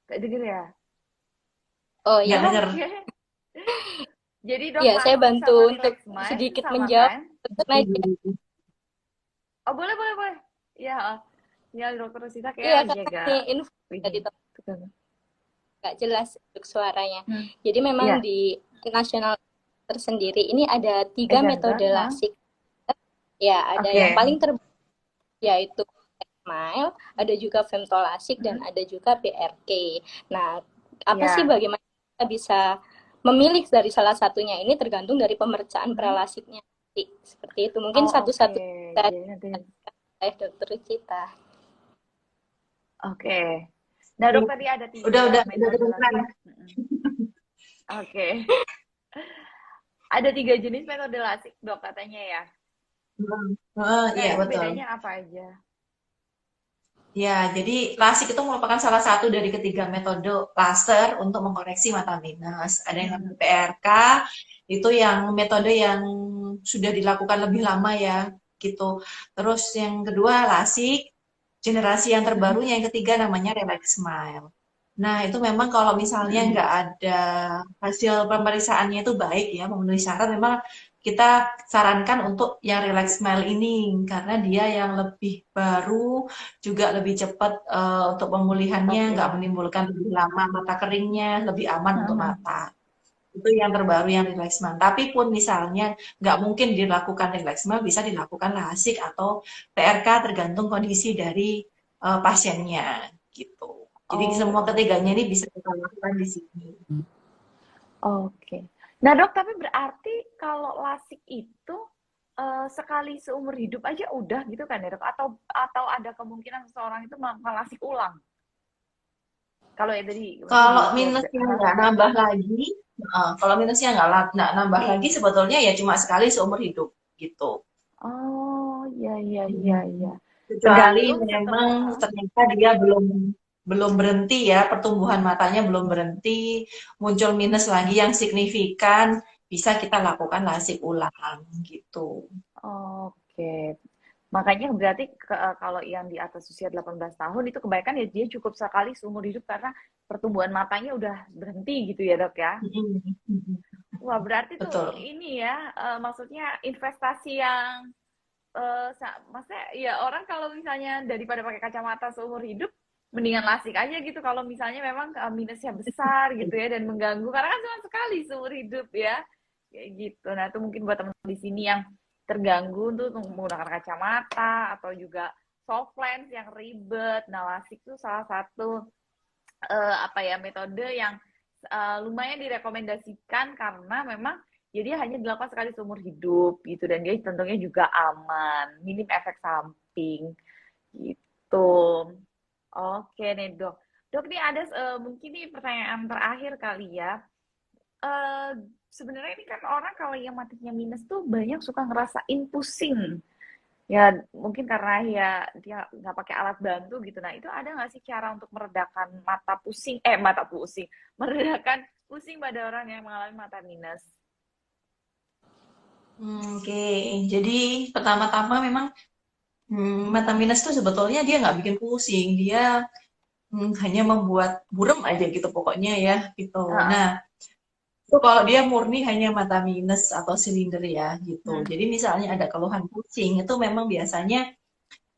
Kayak denger ya? Oh Nggak ya, denger. Oke. Jadi dok ya saya lasik bantu sama untuk relax smile itu sedikit sama menjawab kan? dokter aja. Oh boleh boleh boleh. Iya, ya dokter Sita Iya kayak lagi karena agak ini info ini. tadi nggak jelas untuk suaranya. Hmm. Jadi memang Iya, di nasional tersendiri ini ada 3 metode agak-agak, hah? lasik. Ya, ada yang Oke. paling terbaik yaitu Smile, ada juga femtolasik dan Hmm. ada juga PRK. Nah, apa sih Iya. bagaimana kita bisa memilih dari salah satunya ini tergantung dari pemeriksaan Hmm. prelasiknya. Seperti itu. Mungkin Oh oke. satu-satu dari Jadi nanti dokter kita. oke. Nah dok tadi ada tiga Udah metode kedengeran. lasik. Mm-mm. Oke. Ada 3 jenis metode lasik dok katanya ya. Nah Iya itu betul. bedanya apa aja? Ya, jadi lasik itu merupakan salah satu dari ketiga metode laser untuk mengkoreksi mata minus. Ada yang Hmm. namanya PRK, itu yang metode yang sudah dilakukan lebih lama ya. gitu. Terus yang kedua lasik, generasi yang terbarunya yang ketiga namanya Relax Smile. Nah, itu memang kalau misalnya nggak ada hasil pemeriksaannya itu baik ya, memenuhi syarat, memang kita sarankan untuk yang Relax Smile ini, karena dia yang lebih baru, juga lebih cepat untuk pemulihannya, nggak menimbulkan lebih lama mata keringnya, lebih aman untuk mata. Itu yang terbaru yang Relax Smile. Tapi pun misalnya nggak mungkin dilakukan Relax Smile, bisa dilakukan lasik atau PRK tergantung kondisi dari pasiennya gitu. Jadi semua ketiganya ini bisa kita lakukan di sini. Oke. Nah dok, tapi berarti kalau lasik itu sekali seumur hidup aja udah gitu kan ya dok? Atau ada kemungkinan seseorang itu melakukan lasik ulang? Kalau ya tadi Kalau masih minusnya nggak nambah lagi, kalau minusnya nggak nambah lagi, sebetulnya ya cuma sekali seumur hidup gitu. Oh, iya iya iya iya. Kecuali Tergantung setelah memang ternyata dia belum berhenti ya, pertumbuhan matanya belum berhenti, muncul minus lagi yang signifikan, bisa kita lakukan lasik ulang gitu. Oke. Makanya berarti kalau yang di atas usia 18 tahun itu kebanyakan ya dia cukup sekali seumur hidup karena pertumbuhan matanya udah berhenti gitu ya dok ya. Wah berarti tuh Betul. ini ya maksudnya investasi yang maksudnya ya orang kalau misalnya daripada pakai kacamata seumur hidup mendingan lasik aja gitu kalau misalnya memang minusnya besar gitu ya dan mengganggu karena kan cuma sekali seumur hidup ya kayak gitu. Nah itu mungkin buat teman-teman di sini yang terganggu tuh menggunakan kacamata atau juga soft lens yang ribet. Nah lasik itu salah satu apa ya metode yang lumayan direkomendasikan karena memang jadi hanya dilakukan sekali seumur hidup gitu dan dia tentunya juga aman, minim efek samping gitu. Oke nih dok. Dok nih ada mungkin nih pertanyaan terakhir kali ya. Eh sebenarnya ini kan orang kalau yang matanya minus tuh banyak suka ngerasain pusing. Ya mungkin karena ya dia nggak pakai alat bantu gitu. Nah itu ada nggak sih cara untuk meredakan mata pusing, meredakan pusing pada orang yang mengalami mata minus? Oke, jadi pertama-tama memang mata minus tuh sebetulnya dia nggak bikin pusing, dia hanya membuat burem aja gitu pokoknya ya gitu. Heeh. Nah, itu kalau dia murni hanya mata minus atau silinder ya gitu. Hmm. Jadi misalnya ada keluhan pusing, itu memang biasanya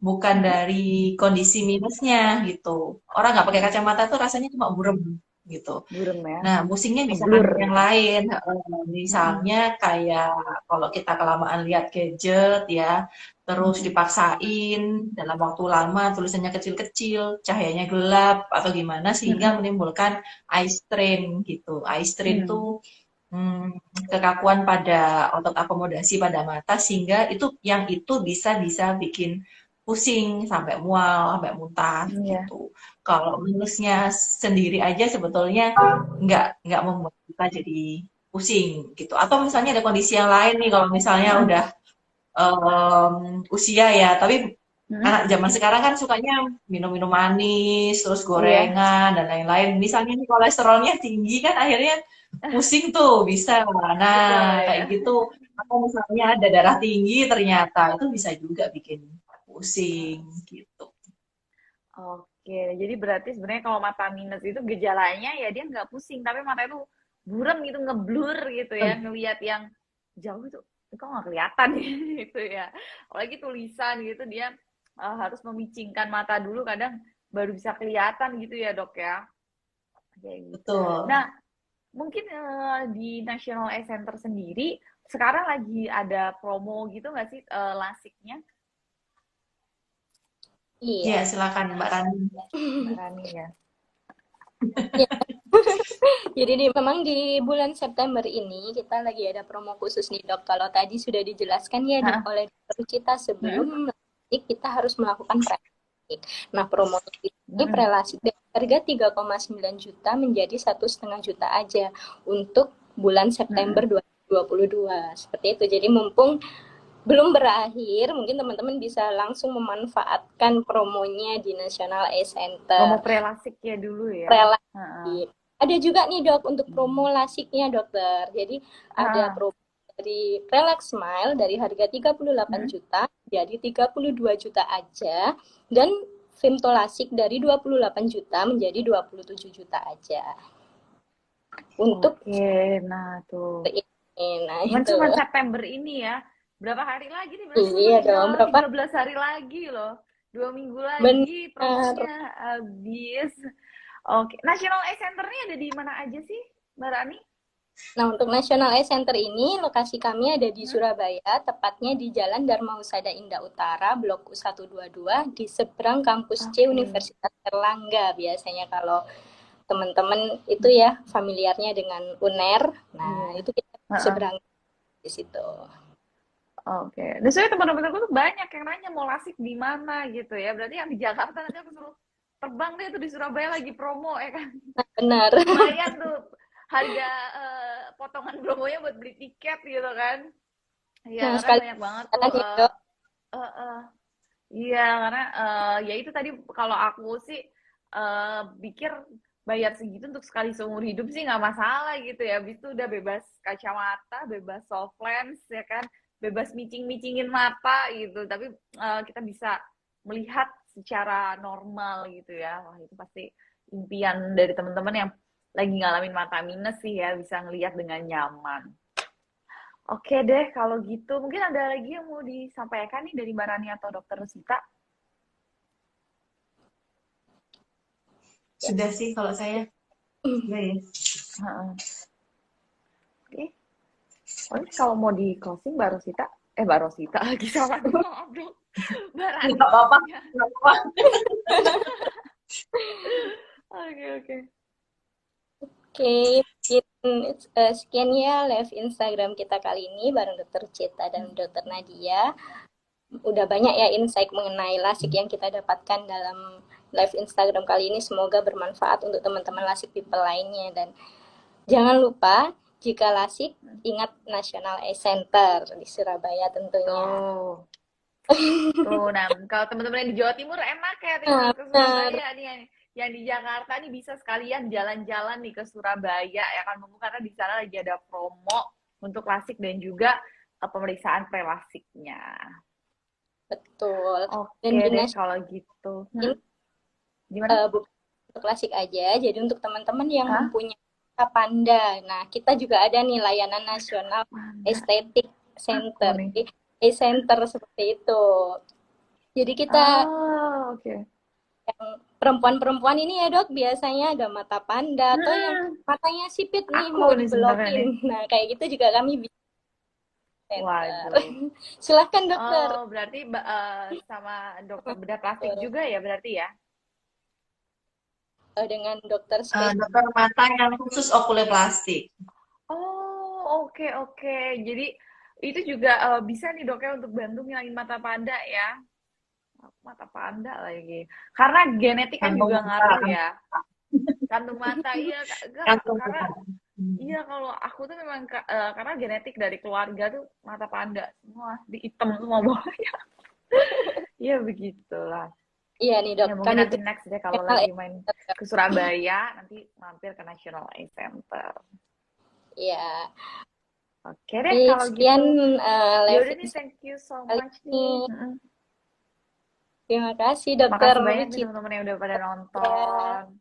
bukan Hmm. dari kondisi minusnya gitu. Orang nggak pakai kacamata tuh rasanya cuma burem gitu. Burem ya, Nah, pusingnya bisa ngeblur karena yang gitu. lain. Mm-mm. Misalnya kayak kalau kita kelamaan lihat gadget ya, terus Mm-mm. dipaksain dalam waktu lama, tulisannya kecil-kecil, cahayanya gelap atau gimana sehingga Mm-mm. menimbulkan eye strain gitu. Eye strain Mm. tuh kekakuan pada otot akomodasi pada mata sehingga itu bisa bisa bikin pusing sampai mual, sampai muntah Iya. gitu. Kalau minusnya sendiri aja sebetulnya nggak membuat kita jadi pusing gitu. Atau misalnya ada kondisi yang lain nih, kalau misalnya Mm-mm. udah usia ya, tapi Mm-mm. anak zaman sekarang kan sukanya minum-minum manis, terus Iya, gorengan dan lain-lain. Misalnya nih kolesterolnya tinggi kan akhirnya pusing tuh bisa. betul Nah, kayak ya. gitu. Atau misalnya ada darah tinggi ternyata itu bisa juga bikin pusing gitu. Oke, jadi berarti sebenarnya kalau mata minus itu gejalanya ya dia nggak pusing, tapi mata itu buram gitu, ngeblur gitu ya, ngelihat yang jauh itu kok nggak kelihatan gitu ya. Apalagi tulisan gitu dia harus memicingkan mata dulu, kadang baru bisa kelihatan gitu ya dok ya. Kayak gitu. Betul. Nah, mungkin di National Eye Center sendiri sekarang lagi ada promo gitu nggak sih lasiknya, Iya, Iya. silakan Mbak Rani. Mbak Rani ya? Iya. Jadi memang di bulan September ini kita lagi ada promo khusus nih dok. Kalau tadi sudah dijelaskan ya Hah? oleh Dr. Cita Hmm? sebelum melantik kita harus melakukan prelasik. Nah promo ini Hmm. prelasik dari harga 3,9 juta menjadi 1,5 juta aja untuk bulan September Hmm. 2022. Seperti itu. Jadi mumpung belum berakhir, mungkin teman-teman bisa langsung memanfaatkan promonya di National Eye Promo Center. prelasik ya dulu ya. Prelasik. Ada juga nih dok untuk promo lasiknya dokter. Jadi ada Ah, promo dari Relax Smile dari harga 38 juta jadi 32 juta aja, dan Femtolasik dari 28 juta menjadi 27 juta aja untuk Oke, nah tuh. ini. Nah itu Cuma September ini ya. Berapa hari lagi nih? Berarti cuma iya tinggal dong, berapa 13 hari lagi loh. 2 minggu lagi benar. promonya habis. Oke. National Eye Center ini ada di mana aja sih, Mbak Rani? Nah, untuk National Eye Center ini, lokasi kami ada di Surabaya, tepatnya di Jalan Dharma Husada Indah Utara, Blok U122, di seberang kampus C Oke. Universitas Erlangga. Biasanya kalau teman-teman itu ya familiarnya dengan UNER, nah Iya. itu kita seberang di situ. Oke. Dan soalnya teman-teman aku tuh banyak yang nanya mau lasik di mana gitu ya. Berarti yang di Jakarta nanti aku suruh terbang deh tuh di Surabaya lagi promo ya kan. Nah, benar. Lumayan tuh harga potongan promonya buat beli tiket gitu kan. Iya, Nah, karena sekali banyak banget tuh. kan itu. Iya, karena ya itu tadi kalau aku sih pikir bayar segitu untuk sekali seumur hidup sih nggak masalah gitu ya. Habis itu udah bebas kacamata, bebas soft lens ya kan, bebas micing-micingin mata gitu. Tapi kita bisa melihat secara normal gitu ya. Wah, itu pasti impian dari teman-teman yang lagi ngalamin mata minus sih ya, bisa ngelihat dengan nyaman. Oke deh, kalau gitu mungkin ada lagi yang mau disampaikan nih dari Mbak Rani atau Dokter Rosita? Sudah sih kalau saya. Sudah ya. Oke. Oh, kalau mau di closing Mbak Rosita, Mbak Rosita lagi salah dong, maaf dong. Mbak Rani. Nggak apa-apa. Nggak apa-apa. Oke. Oke, sekian ya live Instagram kita kali ini bareng Dokter Cita dan Dokter Nadia. Udah banyak ya insight mengenai lasik yang kita dapatkan dalam live Instagram kali ini. Semoga bermanfaat untuk teman-teman lasik people lainnya. Dan jangan lupa, jika lasik, ingat National Eye Center di Surabaya tentunya. Tuh, nah kalau teman-teman yang di Jawa Timur enak ya tinggal ke Surabaya nih. Yang di Jakarta nih bisa sekalian jalan-jalan nih ke Surabaya ya kan, karena di sana lagi ada promo untuk lasik dan juga pemeriksaan prelasiknya. Betul. Oke Dan deh kalau gitu. Gimana? Untuk klasik aja. Jadi untuk teman-teman yang mempunyai mata panda, nah kita juga ada nih layanan nasional estetik center, e-center seperti itu. Jadi kita yang perempuan-perempuan ini ya dok, biasanya ada mata panda atau yang matanya sipit nih mau dibelokin. Nah kayak gitu juga kami bisa. Waduh. Silahkan dokter. Oh, berarti sama dokter bedah plastik juga ya berarti ya? Dengan dokter dokter mata yang khusus okuloplastik. Oh, oke. Jadi itu juga bisa nih dok ya untuk bantu ngilangin mata panda ya? Mata panda lagi. Karena genetik kan juga ngaruh ya. Kantung mata, iya. Karena iya kalau aku tuh memang karena genetik dari keluarga tuh mata panda semua, di hitam semua bawahnya. Iya begitulah. Iya nih dok. Ya mungkin nanti next deh kalau lagi main ke Surabaya nanti mampir ke National Eye Center. Iya. Oke deh kalau sekian, gitu. Yaudah nih, thank you so much nih. Terima kasih dokter. Makasih banyak nih teman-teman yang udah pada nonton.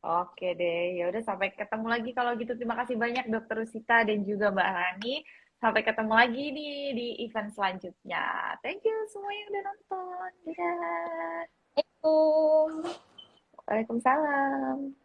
Oke deh, ya udah sampai ketemu lagi kalau gitu. Terima kasih banyak Dokter Rusita dan juga Mbak Rani. Sampai ketemu lagi nih di event selanjutnya. Thank you semua yang udah nonton. Dadah. Assalamualaikum. Waalaikumsalam.